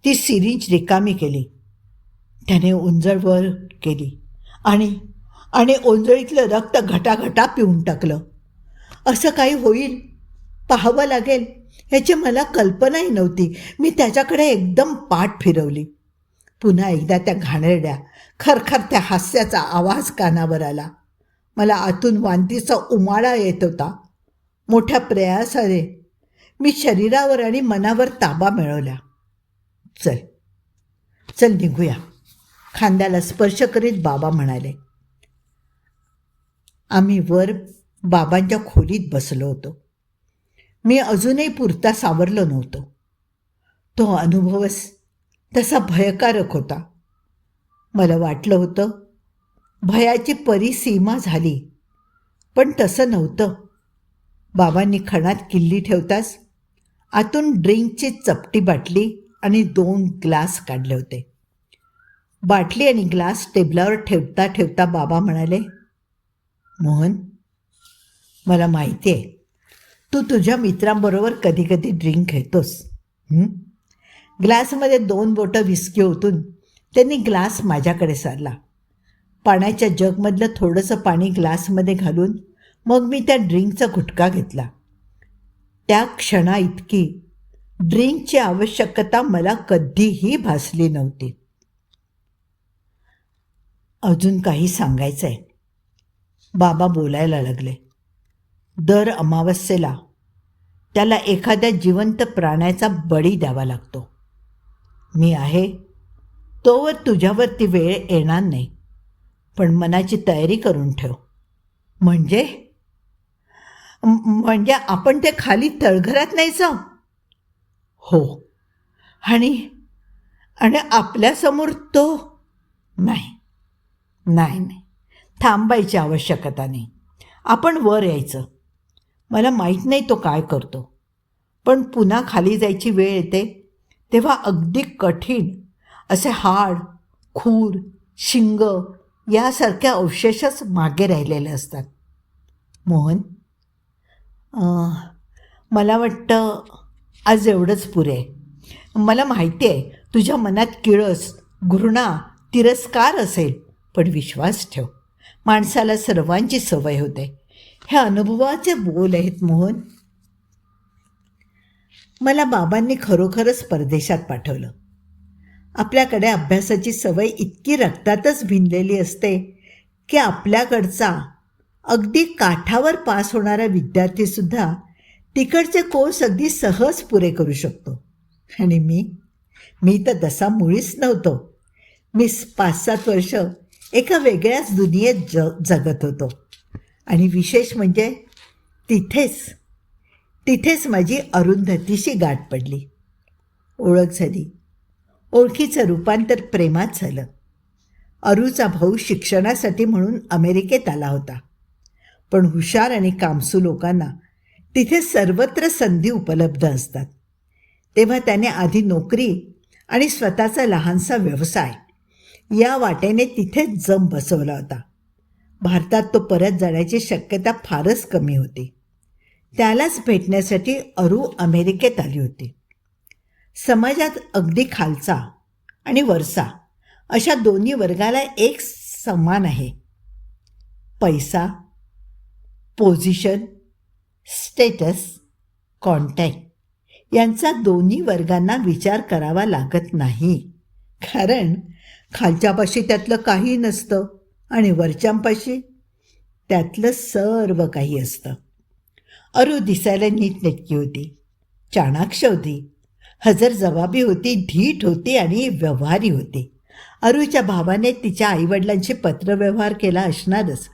ती सिरिंज रिकामी केली. त्याने ओंजळ वर केली आणि ओंजळीतलं रक्त घटाघटा पिऊन टाकलं. असं काही होईल, पाहावं लागेल याची मला कल्पनाही नव्हती. मी त्याच्याकडे एकदम पाठ फिरवली. पुन्हा एकदा त्या घाणेरड्या खरखरत्या हास्याचा आवाज कानावर आला. मला आतून वांतीचा उमाळा येत होता. मोठ्या प्रयासाने मी शरीरावर आणि मनावर ताबा मिळवला. चल, चल निघूया. खांद्याला स्पर्श करीत बाबा म्हणाले. आम्ही वर बाबांच्या खोलीत बसलो होतो. मी अजूनही पुरता सावरलो नव्हतो. तो अनुभवच तसा भयकारक होता. मला वाटलं होतं भयाची परिसीमा झाली, पण तसं नव्हतं. बाबांनी खणात किल्ली ठेवताच आतून ड्रिंकची चपटी बाटली आणि 2 ग्लास काढले होते. बाटली आणि ग्लास टेबलावर ठेवता ठेवता बाबा म्हणाले, मोहन, मला माहिती आहे तू तुझ्या मित्रांबरोबर कधी कधी ड्रिंक घेतोस. ग्लासमध्ये 2 बोटं विस्की ओतून त्यांनी ग्लास माझ्याकडे सारला. पाण्याच्या जगमधलं थोडंसं पाणी ग्लासमध्ये घालून मग मी त्या ड्रिंकचा घुटका घेतला. त्या क्षणा इतकी ड्रिंकची आवश्यकता मला कधीही भासली नव्हती. अजून काही सांगायचं आहे, बाबा बोलायला लागले. दर अमावस्येला त्याला एखाद्या जिवंत प्राण्याचा बळी द्यावा लागतो. मी आहे तोवर तुझ्यावरती वेळ येणार नाही, पण मनाची तयारी करून ठेव. म्हणजे आपण ते खाली तळघरात न्यायचं? हो. आणि आपल्यासमोर तो? नाही नाही नाही, थांबायची आवश्यकता नाही. आपण वर यायचं. मला माहीत नाही तो काय करतो, पण पुन्हा खाली जायची वेळ येते तेव्हा अगदी कठीण असे हाड, खूर, शिंग यासारख्या अवशेषच मागे राहिलेले असतात. मोहन, मला वाटतं आज एवढंच पुरे आहे. मला माहिती आहे तुझ्या मनात किळस, घृणा, तिरस्कार असेल, पण विश्वास ठेव, माणसाला सर्वांची सवय होते. हे अनुभवाचे बोल आहेत मोहन. मला बाबांनी खरोखरच परदेशात पाठवलं. आपल्याकडे अभ्यासाची सवय इतकी रक्तातच भिनलेली असते की आपल्याकडचा अगदी काठावर पास होणारा विद्यार्थीसुद्धा तिकडचे कोर्स अगदी सहज पुरे करू शकतो. आणि मी तर तसा मुळीच नव्हतो. मी 5-7 वर्ष एका वेगळ्याच दुनियेत जगत होतो. आणि विशेष म्हणजे तिथेच माझी अरुंधतीशी गाठ पडली. ओळख झाली. ओळखीचं रूपांतर प्रेमात झालं. अरूचा भाऊ शिक्षणासाठी म्हणून अमेरिकेत आला होता. पण हुशार आणि कामसू लोकांना तिथे सर्वत्र संधी उपलब्ध असतात. तेव्हा त्याने आधी नोकरी आणि स्वतःचा लहानसा व्यवसाय या वाटेने तिथेच जम बसवला होता. भारतात तो परत जाण्याची शक्यता फारच कमी होती. त्यालाच भेटण्यासाठी अरू अमेरिकेत आली होती. समाजात अगदी खालचा आणि वरचा अशा दोन्ही वर्गाला एक समान आहे. पैसा, पोझिशन, स्टेटस, कॉन्टॅक्ट यांचा दोन्ही वर्गांना विचार करावा लागत नाही. कारण खालच्यापाशी त्यातलं काही नसतं आणि वरच्यांपाशी त्यातलं सर्व काही असतं. अरू दिसायला नीटनेटकी होती, चाणाक्ष होती, हजरजबाबी होती, धीट होती आणि व्यवहारी होती. अरूच्या भावाने तिच्या आईवडिलांशी पत्रव्यवहार केला असणारच.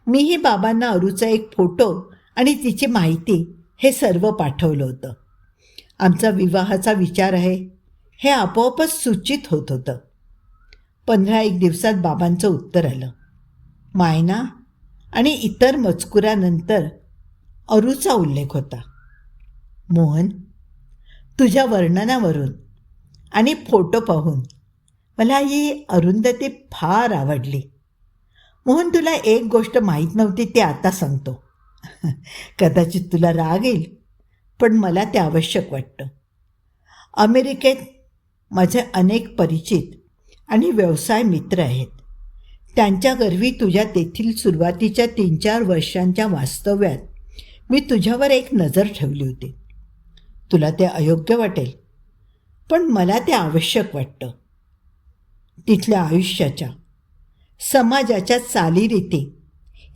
मीही बाबांना अरूचा एक फोटो आणि तिची माहिती हे सर्व पाठवलं होतं. आमचा विवाहाचा विचार आहे हे आपोआपच सूचित होत होतं. 15-1 दिवसात बाबांचं उत्तर आलं. मायना आणि इतर मजकुरानंतर अरूचा उल्लेख होता. मोहन, तुझ्या वर्णनावरून आणि फोटो पाहून मला ही अरुंधती फार आवडली. मोहन, तुला एक गोष्ट माहीत नव्हती ते आता सांगतो. कदाचित तुला राग येईल, पण मला ते आवश्यक वाटतं. अमेरिकेत माझे अनेक परिचित आणि व्यवसाय मित्र आहेत. त्यांच्या गर्वी तुझ्या तेथील सुरुवातीच्या 3-4 वर्षांच्या वास्तव्यात मी तुझ्यावर एक नजर ठेवली होती. तुला ते अयोग्य वाटेल, पण मला ते आवश्यक वाटतं. तिथल्या आयुष्याच्या, समाजाच्या चालीरीती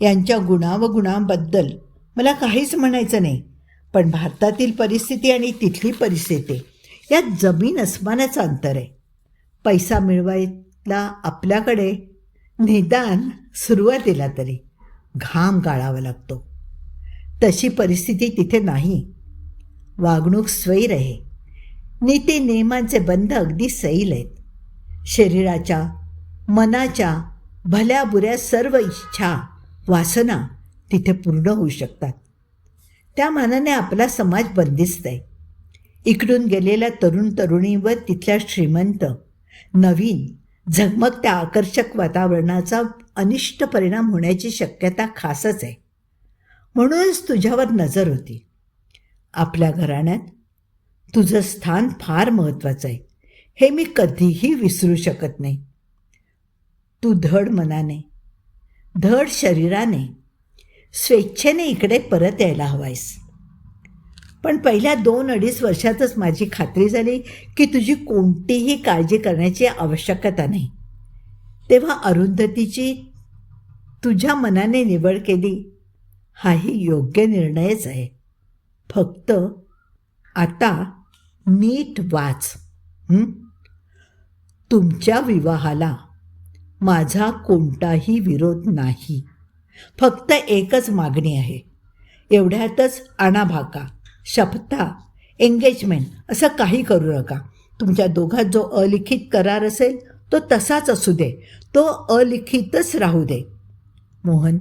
यांच्या गुणावगुणांबद्दल मला काहीच म्हणायचं नाही, पण भारतातील परिस्थिती आणि तिथली परिस्थिती यात जमीन अस्मानाचं अंतर आहे. पैसा मिळवायला आपल्याकडे निदान सुरुवातीला तरी घाम गाळावा लागतो. तशी परिस्थिती तिथे नाही. वागणूक स्वैर आहे. नीती नियमांचे बंध अगदी सैल आहेत. शरीराच्या, मनाच्या भल्या बुऱ्या सर्व इच्छा, वासना तिथे पूर्ण होऊ शकतात. त्या मानाने आपला समाज बंदिस्त आहे. इकडून गेलेल्या तरुण तरुणीवर तिथल्या श्रीमंत, नवीन, झगमगत्या आकर्षक वातावरणाचा अनिष्ट परिणाम होण्याची शक्यता खासच आहे. म्हणूनच तुझ्यावर नजर होती. आपल्या घराण्यात तुझं स्थान फार महत्त्वाचं आहे, हे मी कधीही विसरू शकत नाही. तू धड मनाने, धड शरीराने, स्वेच्छेने इकडे परत यायला हवायस. पण पहिल्या 2-2.5 वर्षातच माझी खात्री झाली की तुझी कोणतीही काळजी करण्याची आवश्यकता नाही. तेव्हा अरुंधतीची तुझ्या मनाने निवड केली, हाही योग्य निर्णयच आहे. फक्त आता नीट वाच. तुमच्या विवाहाला माझा कोणताही विरोध नाही. फक्त एकच मागणी आहे. एवढ्यातच आणाभाका, शपथा, एंगेजमेंट असं काही करू नका. तुमच्या दोघात जो अलिखित करार असेल तो तसाच असू दे. तो अलिखितच राहू दे. मोहन,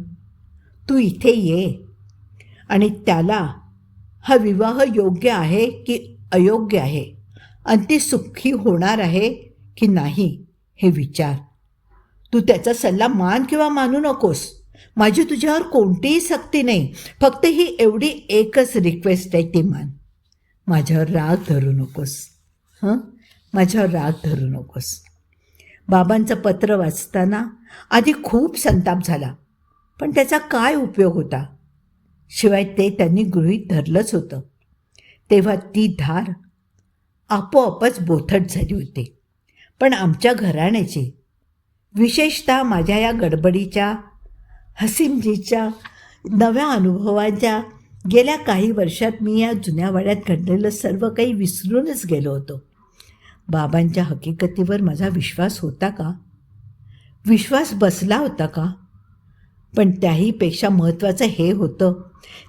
तू इथे ये आणि त्याला हा विवाह योग्य आहे की अयोग्य आहे, आणि ती सुखी होणार आहे की नाही हे विचार. तू त्याचा सल्ला मान किंवा मानू नकोस. माझी तुझ्यावर कोणतीही सक्ती नाही. फक्त ही एवढी एकच रिक्वेस्ट आहे, ती मान. माझ्यावर राग धरू नकोस. माझ्यावर राग धरू नकोस. बाबांचं पत्र वाचताना आधी खूप संताप झाला, पण त्याचा काय उपयोग होता. शिवाय ते त्यांनी गृहीत धरलंच होतं. तेव्हा ती धार आपोआपच बोथट झाली होती. पण आमच्या घराण्याची, विशेषतः माझ्या या गडबडीच्या, हसीमजीच्या नव्या अनुभवांच्या गेल्या काही वर्षात मी या जुन्या वाड्यात घडलेलं सर्व काही विसरूनच गेलो होतो. बाबांच्या हकीकतीवर माझा विश्वास होता का? विश्वास बसला होता का? पण त्याहीपेक्षा महत्त्वाचं हे होतं,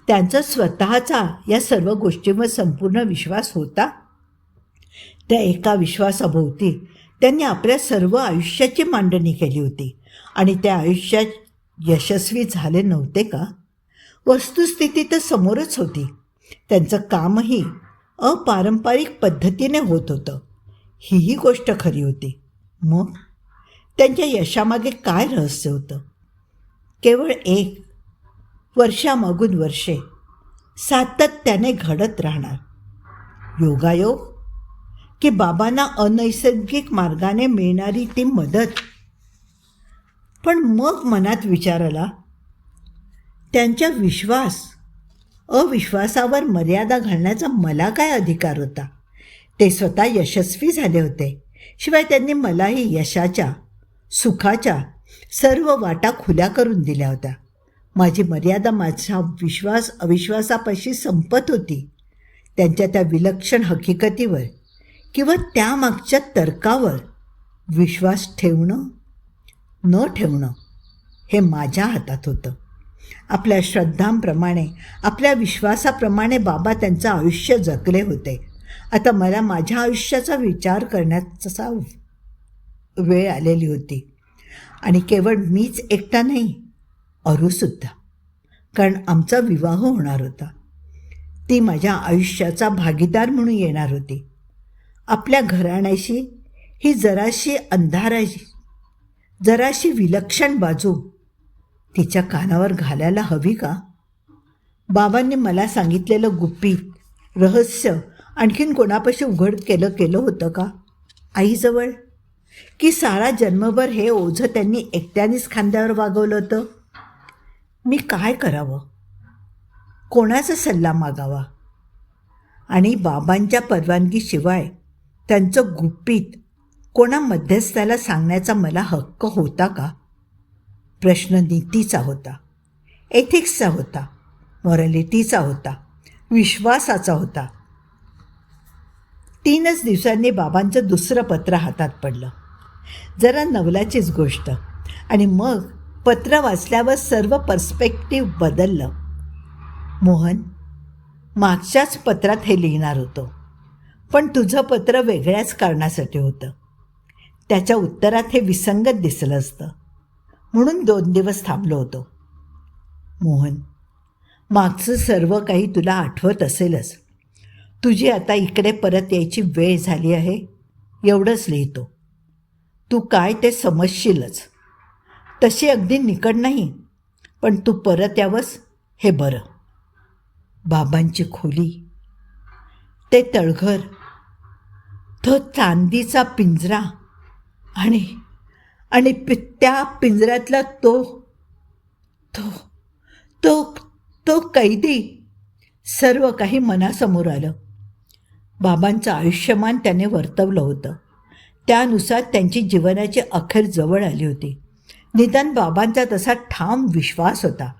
त्यांचा स्वतःचा या सर्व गोष्टींवर संपूर्ण विश्वास होता. त्या एका विश्वासाभोवती त्यांनी आपल्या सर्व आयुष्याची मांडणी केली होती, आणि त्या आयुष्यात यशस्वी झाले नव्हते का? वस्तुस्थिती तर समोरच होती. त्यांचं कामही अपारंपरिक पद्धतीने होत होतं, हीही गोष्ट खरी होती. मग त्यांच्या यशामागे काय रहस्य होतं? केवळ एक, वर्षामागून वर्षे सातत्याने घडत राहणार योगायोग, की बाबांना अनैसर्गिक मार्गाने मिळणारी ती मदत? पण मग मनात विचार आला, त्यांच्या अविश्वासावर मर्यादा घालण्याचा मला काय अधिकार होता? ते स्वतः यशस्वी झाले होते. शिवाय त्यांनी मलाही यशाच्या, सुखाच्या सर्व वाटा खुल्या करून दिल्या होत्या. माझी मर्यादा माझा विश्वास अविश्वासापाशी संपत होती. त्यांच्या त्या विलक्षण हकीकतीवर किंवा त्यामागच्या तर्कावर विश्वास ठेवणं न ठेवणं हे माझ्या हातात होतं. आपल्या श्रद्धांप्रमाणे, आपल्या विश्वासाप्रमाणे बाबा त्यांचं आयुष्य जगले होते. आता मला माझ्या आयुष्याचा विचार करण्याचा वेळ आलेली होती. आणि केवळ मीच एकटा नाही, अरूसुद्धा. कारण आमचा विवाह होणार होता. ती माझ्या आयुष्याचा भागीदार म्हणून येणार होती. आपल्या घराण्याशी ही जराशी विलक्षण बाजू तिच्या कानावर घालायला हवी का? बाबांनी मला सांगितलेलं गुपित, रहस्य आणखीन कोणापाशी उघड केलं होतं का? आईजवळ? की सारा जन्मभर हे ओझं त्यांनी एकट्यानेच खांद्यावर वागवलं होतं? मी काय करावं? कोणाचा सल्ला मागावा? आणि बाबांच्या परवानगीशिवाय त्यांचं गुपित कोणा मध्यस्थाला सांगण्याचा मला हक्क होता का? प्रश्न नीतीचा होता, एथिक्सचा होता, मॉरॅलिटीचा होता, विश्वासाचा होता. 3च दिवसांनी बाबांचं दुसरं पत्र हातात पडलं. जरा नवलाचीच गोष्ट. आणि मग पत्र वाचल्यावर सर्व पर्स्पेक्टिव्ह बदललं. मोहन, मागच्याच पत्रात हे लिहिणार होतो, पण तुझं पत्र वेगळ्याच कारणासाठी होतं. त्याच्या उत्तरात हे विसंगत दिसलं असतं, म्हणून 2 दिवस थांबलो होतो. मोहन, मागचं सर्व काही तुला आठवत असेलच. तुझी आता इकडे परत यायची वेळ झाली आहे, एवढंच लिहितो. तू काय ते समजशीलच. तशी अगदी निकट नाही, पण तू परत यावंस हे बरं. बाबांची खोली, ते तळघर, तो चांदीचा पिंजरा आणि आणि त्या पिंजऱ्यातला तो तो तो तो कैदी, सर्व काही मनासमोर आलं. बाबांचं आयुष्यमान त्याने वर्तवलं होतं. त्यानुसार त्यांची जीवनाची अखेर जवळ आली होती. निदान बाबांचा तसा ठाम विश्वास होता.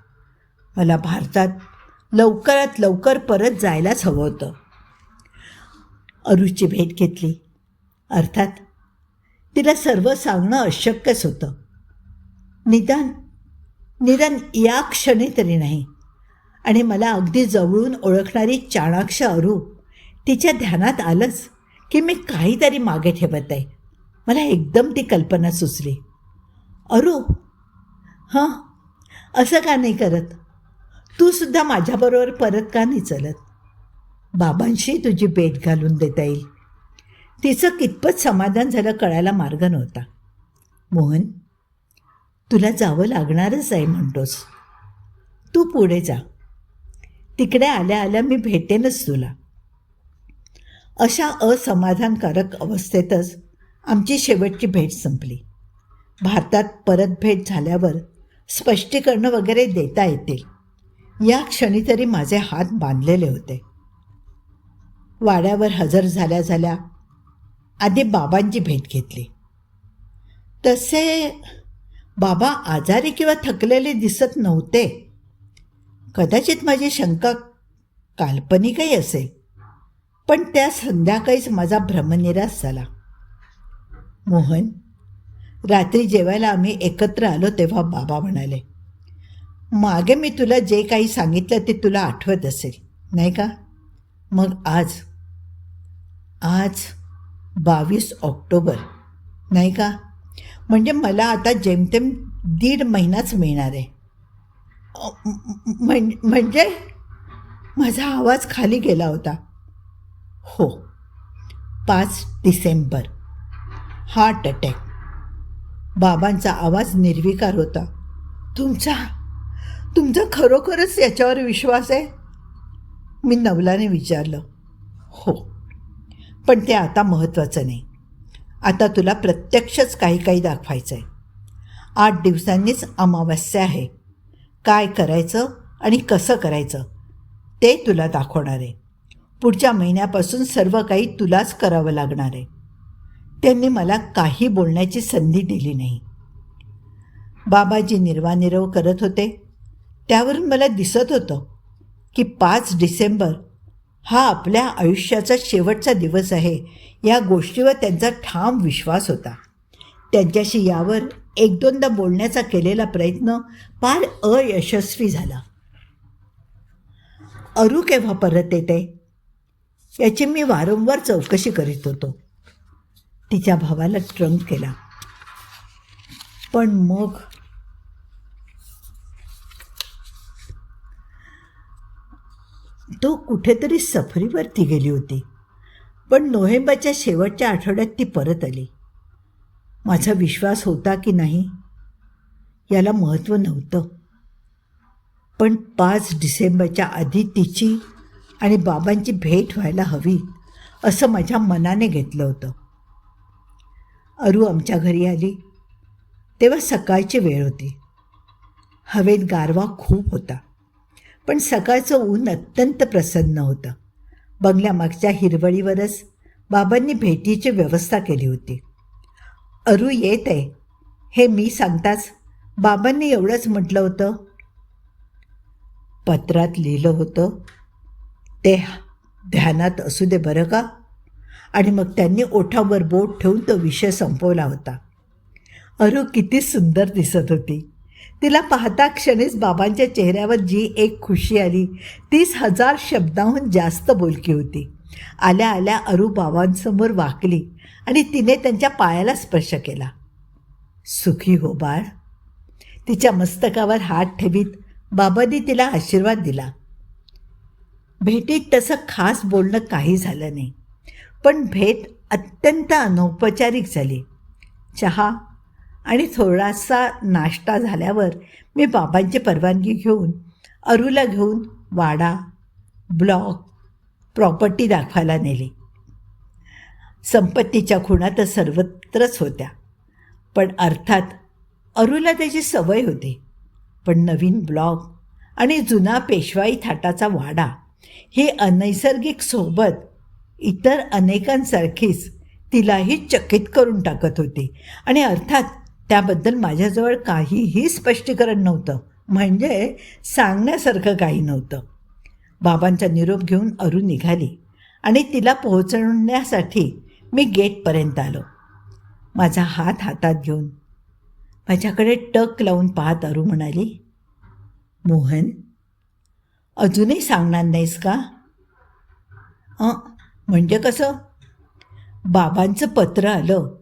मला भारतात लवकरात लवकर परत जायलाच हवं होतं. अरुची भेट घेतली. अर्थात तिला सर्व सांगणं अशक्यच होतं. निदान या क्षणी तरी नाही. आणि मला अगदी जवळून ओळखणारी चाणाक्ष अरू, तिच्या ध्यानात आलंच की मी काहीतरी मागे ठेवत आहे. मला एकदम ती कल्पना सुचली. अरू, हां, असं का नाही करत? तू सुद्धा माझ्याबरोबर परत का नाही चलत? बाबांशी तुझी भेट घालून देता येईल. तिचं कितपत समाधान झालं कळायला मार्ग नव्हता. मोहन, तुला जावं लागणारच आहे म्हणतोस. तू पुढे जा. तिकडे आल्या आल्या मी भेटेनच तुला. अशा असमाधानकारक अवस्थेतच आमची शेवटची भेट संपली. भारतात परत भेट झाल्यावर स्पष्टीकरणं वगैरे देता येतील या क्षणी तरी माझे हात बांधलेले होते. वाड्यावर हजर झाल्या झाल्या आधी बाबांची भेट घेतली. तसे बाबा आजारी किंवा थकलेले दिसत नव्हते. कदाचित माझी शंका काल्पनिकही असेल, पण त्या संध्याकाळीच माझा भ्रमनिरास झाला. मोहन, रात्री जेवायला आम्ही एकत्र आलो तेव्हा बाबा म्हणाले, मागे मी तुला जे काही सांगितलं ते तुला आठवत असेल, नाही का? मग आज 22 ऑक्टोबर, नाही का? म्हणजे मला आता जेमतेम 1.5 महिनाच मिळणार आहे. म्हणजे माझा आवाज खाली गेला होता. हो, 5 डिसेंबर. Heart attack. बाबांचा आवाज निर्विकार होता. तुमचा खरोखरच याच्यावर विश्वास आहे? मी नवलाने विचारलं. हो, पण ते आता महत्त्वाचं नाही. आता तुला प्रत्यक्षच काही दाखवायचं आहे. 8 दिवसांनीच अमावस्या आहे. काय करायचं आणि कसं करायचं ते तुला दाखवणार आहे. पुढच्या महिन्यापासून सर्व काही तुलाच करावं लागणार आहे. त्यांनी मला काही बोलण्याची संधी दिली नाही. बाबाजी निर्वानिरव करत होते, त्यावरून मला दिसत होतं की 5 डिसेंबर हा आपल्या आयुष्याचा शेवटचा दिवस आहे या गोष्टीवर त्यांचा ठाम विश्वास होता. त्यांच्याशी यावर 1-2दा बोलण्याचा केलेला प्रयत्न फार अयशस्वी झाला. अरू केव्हा परत येते याची मी वारंवार चौकशी करीत होतो. तिच्या भावाला ट्रंक केला, पण मग तो कुठेतरी सफरीवरती गेली होती. पण नोव्हेंबरच्या शेवटच्या आठवड्यात ती परत आली. माझा विश्वास होता की नाही याला महत्त्व नव्हतं, पण 5 डिसेंबरच्या आधी तिची आणि बाबांची भेट व्हायला हवी असं माझ्या मनाने घेतलं होतं. अरू आमच्या घरी आली तेव्हा सकाळची वेळ होती. हवेत गारवा खूप होता, पण सकाळचं ऊन अत्यंत प्रसन्न होतं. बंगल्यामागच्या हिरवळीवरच बाबांनी भेटीची व्यवस्था केली होती. अरू येत आहे हे मी सांगताच बाबांनी एवढंच म्हटलं होतं, पत्रात लिहिलं होतं ते ध्यानात असू दे बरं का. आणि मग त्यांनी ओठावर बोट ठेवून तो विषय संपवला होता. अरू किती सुंदर दिसत होती. तिला पाहता क्षणीच बाबांच्या चेहऱ्यावर जी एक खुशी आली तीच 1000 शब्दाहून जास्त बोलकी होती. आल्या आल्या अरू बाबांसमोर वाकली आणि तिने त्यांच्या पायाला स्पर्श केला. सुखी हो बाळ. तिच्या मस्तकावर हात ठेवीत बाबांनी तिला आशीर्वाद दिला. भेटीत तसं खास बोलणं काही झालं नाही, पण भेट अत्यंत अनौपचारिक झाली. चहा आणि थोडासा नाश्ता झाल्यावर मी बाबांची परवानगी घेऊन अरूला घेऊन वाडा, ब्लॉक, प्रॉपर्टी दाखवायला नेली. संपत्तीच्या खुणा तर सर्वत्रच होत्या, पण अर्थात अरूला त्याची सवय होती. पण नवीन ब्लॉक आणि जुना पेशवाई थाटाचा वाडा ही अनैसर्गिक सोबत इतर अनेकांसारखीच तिलाही चकित करून टाकत होती. आणि अर्थात त्याबद्दल माझ्याजवळ काहीही स्पष्टीकरण नव्हतं, म्हणजे सांगण्यासारखं काही नव्हतं. बाबांचा निरोप घेऊन अरू निघाली आणि तिला पोहोचवण्यासाठी मी गेटपर्यंत आलो. माझा हात हातात घेऊन माझ्याकडे टक लावून पाहत अरू म्हणाली, मोहन, अजूनही सांगणार नाहीस का? म्हणजे कसं? बाबांचं पत्र आलं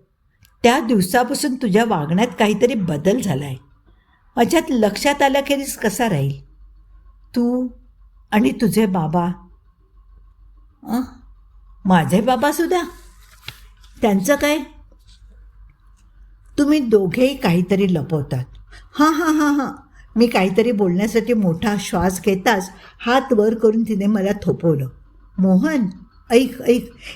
त्या दिवसापासून तुझ्या वागण्यात काहीतरी बदल झाला आहे. माझ्यात लक्षात आल्याखेरीज कसा राहील? तू आणि तुझे बाबा. माझे बाबासुद्धा? त्यांचं काय? तुम्ही दोघेही काहीतरी लपवतात. हां. मी काहीतरी बोलण्यासाठी मोठा श्वास घेताच हात वर करून तिने मला थोपवलं. मोहन, ऐक,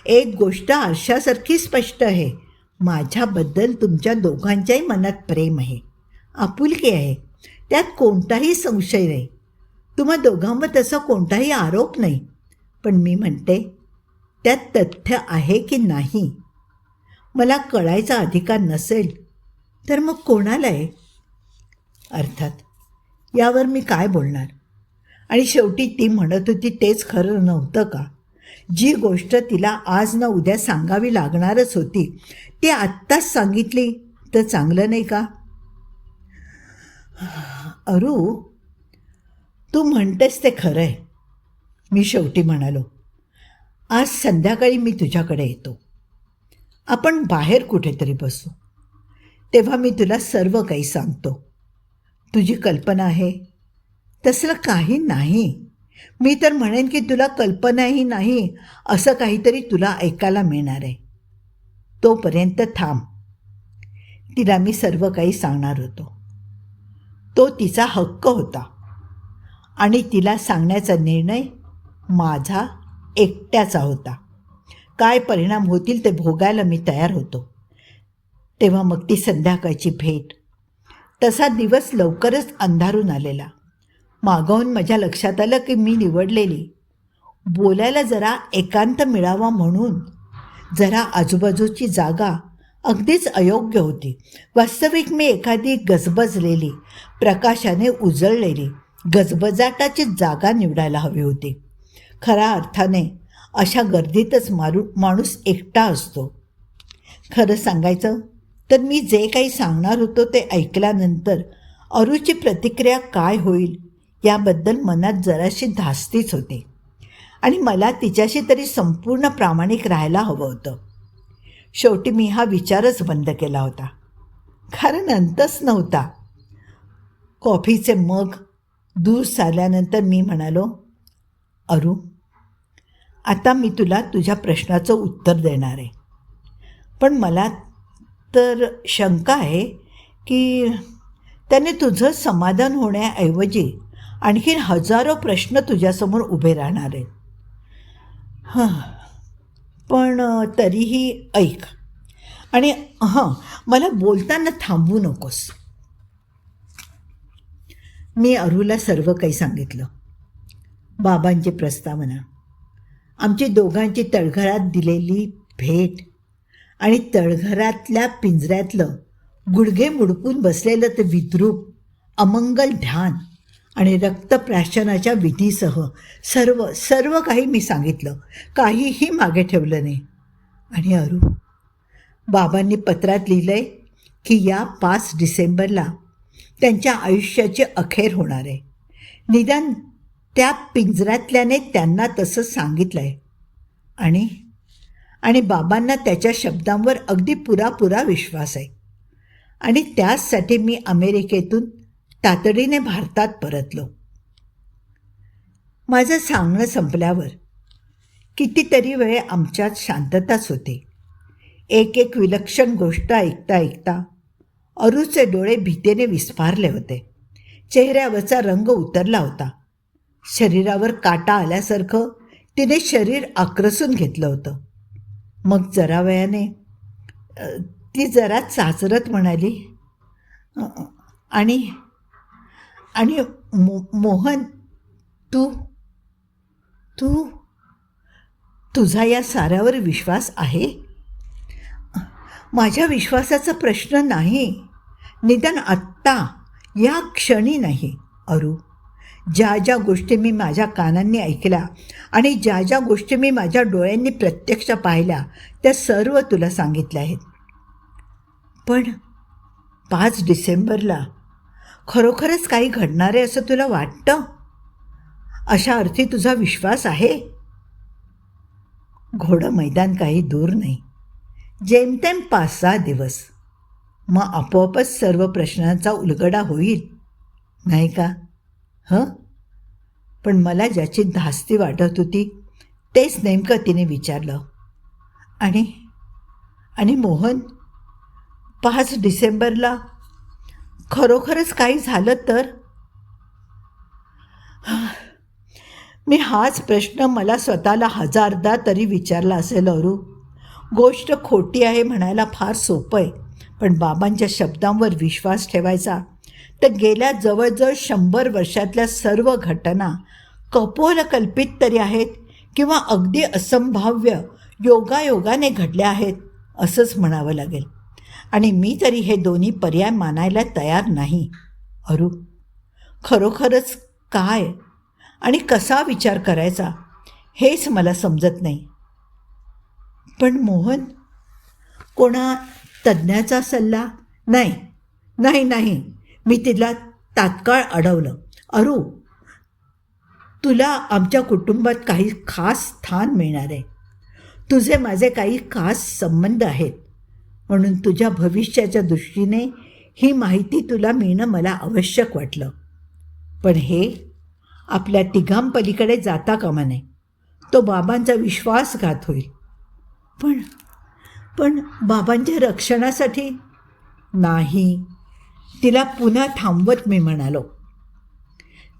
एक गोष्ट आरशासारखी स्पष्ट आहे. माझ्याबद्दल तुमच्या दोघांच्याही मनात प्रेम आहे, आपुलकी आहे. त्यात कोणताही संशय नाही. तुम्हा दोघांवर तसा कोणताही आरोप नाही. पण मी म्हणते, त्यात तथ्य आहे की नाही मला कळायचा अधिकार नसेल तर मग कोणाला आहे? अर्थात यावर मी काय बोलणार? आणि शेवटी ती म्हणत होती तेच खरं नव्हतं का? जी गोष्ट तिला आज ना उद्या सांगावी लागणारच होती ती आत्ताच सांगितली तर चांगलं नाही का? अरू, तू म्हणतेस ते खरं आहे, मी शेवटी म्हणालो. आज संध्याकाळी मी तुझ्याकडे येतो. आपण बाहेर कुठेतरी बसू. तेव्हा मी तुला सर्व काही सांगतो. तुझी कल्पना आहे तसलं काही नाही. मी तर म्हणेन की तुला कल्पनाही नाही असं काहीतरी तुला ऐकायला मिळणार आहे. तोपर्यंत थांब. तिला मी सर्व काही सांगणार होतो. तो तिचा हक्क होता आणि तिला सांगण्याचा निर्णय माझा एकट्याचा होता. काय परिणाम होतील ते भोगायला मी तयार होतो. तेव्हा मग ती संध्याकाळची भेट. तसा दिवस लवकरच अंधारून आलेला. मागाहून माझ्या लक्षात आलं की मी निवडलेली बोलायला जरा एकांत मिळावा म्हणून जरा आजूबाजूची जागा अगदीच अयोग्य होती. वास्तविक मी एखादी गजबजलेली, प्रकाशाने उजळलेली, गजबजाटाची जागा निवडायला हवी होती. खऱ्या अर्थाने अशा गर्दीतच माणूस एकटा असतो. खरं सांगायचं तर मी जे काही सांगणार होतो ते ऐकल्यानंतर अरूची प्रतिक्रिया काय होईल याबद्दल मनात जराशी धास्तीच होती आणि मला तिच्याशी तरी संपूर्ण प्रामाणिक राहायला हवं होतं. शेवटी मी हा विचारच बंद केला होता, कारण अंतच नव्हता. कॉफीचे मग दूर सारल्यानंतर मी म्हणालो, अरू, आता मी तुला तुझ्या प्रश्नाचं उत्तर देणार आहे. पण मला तर शंका आहे की त्याने तुझं समाधान होण्याऐवजी आणखीन हजारो प्रश्न तुझ्यासमोर उभे राहणार आहेत. पण तरीही ऐक आणि मला बोलताना थांबवू नकोस. मी अरूला सर्व काही सांगितलं. बाबांची प्रस्तावना, आमची दोघांची तळघरात दिलेली भेट आणि तळघरातल्या पिंजऱ्यातलं गुडघे मुडपून बसलेलं ते विद्रूप अमंगल ध्यान आणि रक्तप्राशनाच्या विधीसह सर्व काही मी सांगितलं. काहीही मागे ठेवलं नाही. आणि अरू, बाबांनी पत्रात लिहिलंय की या 5 डिसेंबरला त्यांच्या आयुष्याची अखेर होणार आहे. निदान त्या पिंजऱ्यातल्याने त्यांना तसं सांगितलं आहे. आणि बाबांना त्याच्या शब्दांवर अगदी पुरापुरा विश्वास आहे. आणि त्याचसाठी मी अमेरिकेतून तातडीने भारतात परतलो. माझं सांगणं संपल्यावर कितीतरी वेळ आमच्यात शांतताच होती. एक एक विलक्षण गोष्ट ऐकता ऐकता अरूचे डोळे भीतीने विस्फारले होते. चेहऱ्यावरचा रंग उतरला होता. शरीरावर काटा आल्यासारखं तिने शरीर आक्रसून घेतलं होतं. मग जरा वेळाने ती जरा चाचरत म्हणाली, आणि आणि मोहन, तू तू तुझा या साऱ्यावर विश्वास आहे? माझ्या विश्वासाचा प्रश्न नाही, निदान आत्ता या क्षणी नाही अरू. ज्या ज्या गोष्टी मी माझ्या कानांनी ऐकल्या आणि ज्या ज्या गोष्टी मी माझ्या डोळ्यांनी प्रत्यक्ष पाहिल्या त्या सर्व तुला सांगितल्या आहेत. पण 5 डिसेंबरला खरोखरच काही घडणार आहे असं तुला वाटतं? अशा अर्थी तुझा विश्वास आहे? घोडं मैदान काही दूर नाही, जेमतेम 5-6 दिवस, मग आपोआपच सर्व प्रश्नांचा उलगडा होईल, नाही का? पण मला ज्याची धास्ती वाटत होती तेच नेमकं तिने विचारलं. आणि मोहन, 5 डिसेंबरला खरोखरच काही झालं तर? मी हाच प्रश्न मला स्वतःला 1000दा तरी विचारला असेल अरू. गोष्ट खोटी आहे म्हणायला फार सोपं आहे, पण बाबांच्या शब्दांवर विश्वास ठेवायचा तर गेल्या जवळजवळ 100 वर्षातल्या सर्व घटना कपोलकल्पित तरी आहेत किंवा अगदी असंभाव्य योगायोगाने घडल्या आहेत असंच म्हणावं लागेल. आणि मी तरी हे दोन्ही पर्याय मानायला तयार नाही अरू. खरोखरच काय आणि कसा विचार करायचा हेच मला समजत नाही. पण मोहन, कोणा तज्ज्ञाचा सल्ला? नाही नाही नाही, मी तिला तात्काळ अडवलं. अरू, तुला आमच्या कुटुंबात काही खास स्थान मिळणार आहे. तुझे माझे काही खास संबंध आहेत, म्हणून तुझ्या भविष्याच्या दृष्टीने ही माहिती तुला मिळणं मला आवश्यक वाटलं. पण हे आपल्या तिघांपलीकडे जाता कामा नये. तो बाबांचा विश्वासघात होईल. पण बाबांच्या रक्षणासाठी नाही, तिला पुन्हा थांबवत मी म्हणालो.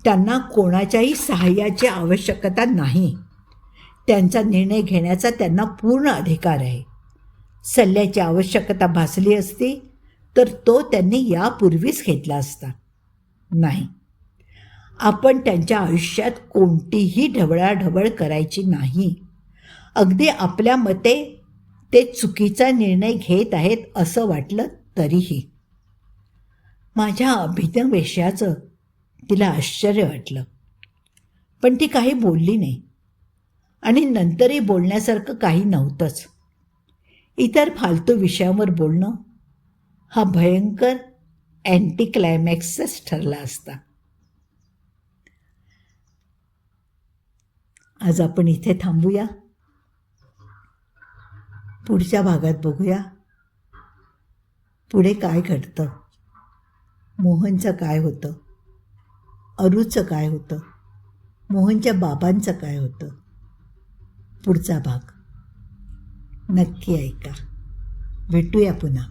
त्यांना कोणाच्याही सहाय्याची आवश्यकता नाही. त्यांचा निर्णय घेण्याचा त्यांना पूर्ण अधिकार आहे. सल्ल्याची आवश्यकता भासली असती तर तो त्यांनी यापूर्वीच घेतला असता. नाही, आपण त्यांच्या आयुष्यात कोणतीही ढवळाढवळ करायची नाही. अगदी आपल्या मते ते चुकीचा निर्णय घेत आहेत असं वाटलं तरीही. माझ्या अभिनवेशाचं तिला आश्चर्य वाटलं, पण ती काही बोलली नाही. आणि नंतरही बोलण्यासारखं काही नव्हतंच. इतर फालतू विषयांवर बोलणं हा भयंकर अँटी क्लायमॅक्सच ठरला असता. आज आपण इथे थांबूया. पुढच्या भागात बघूया पुढे काय घडतं. मोहनचं काय होतं, अरूचं काय होतं, मोहनच्या बाबांचं काय होतं. पुढचा भाग नक्की ऐका. भेटूया पुन्हा.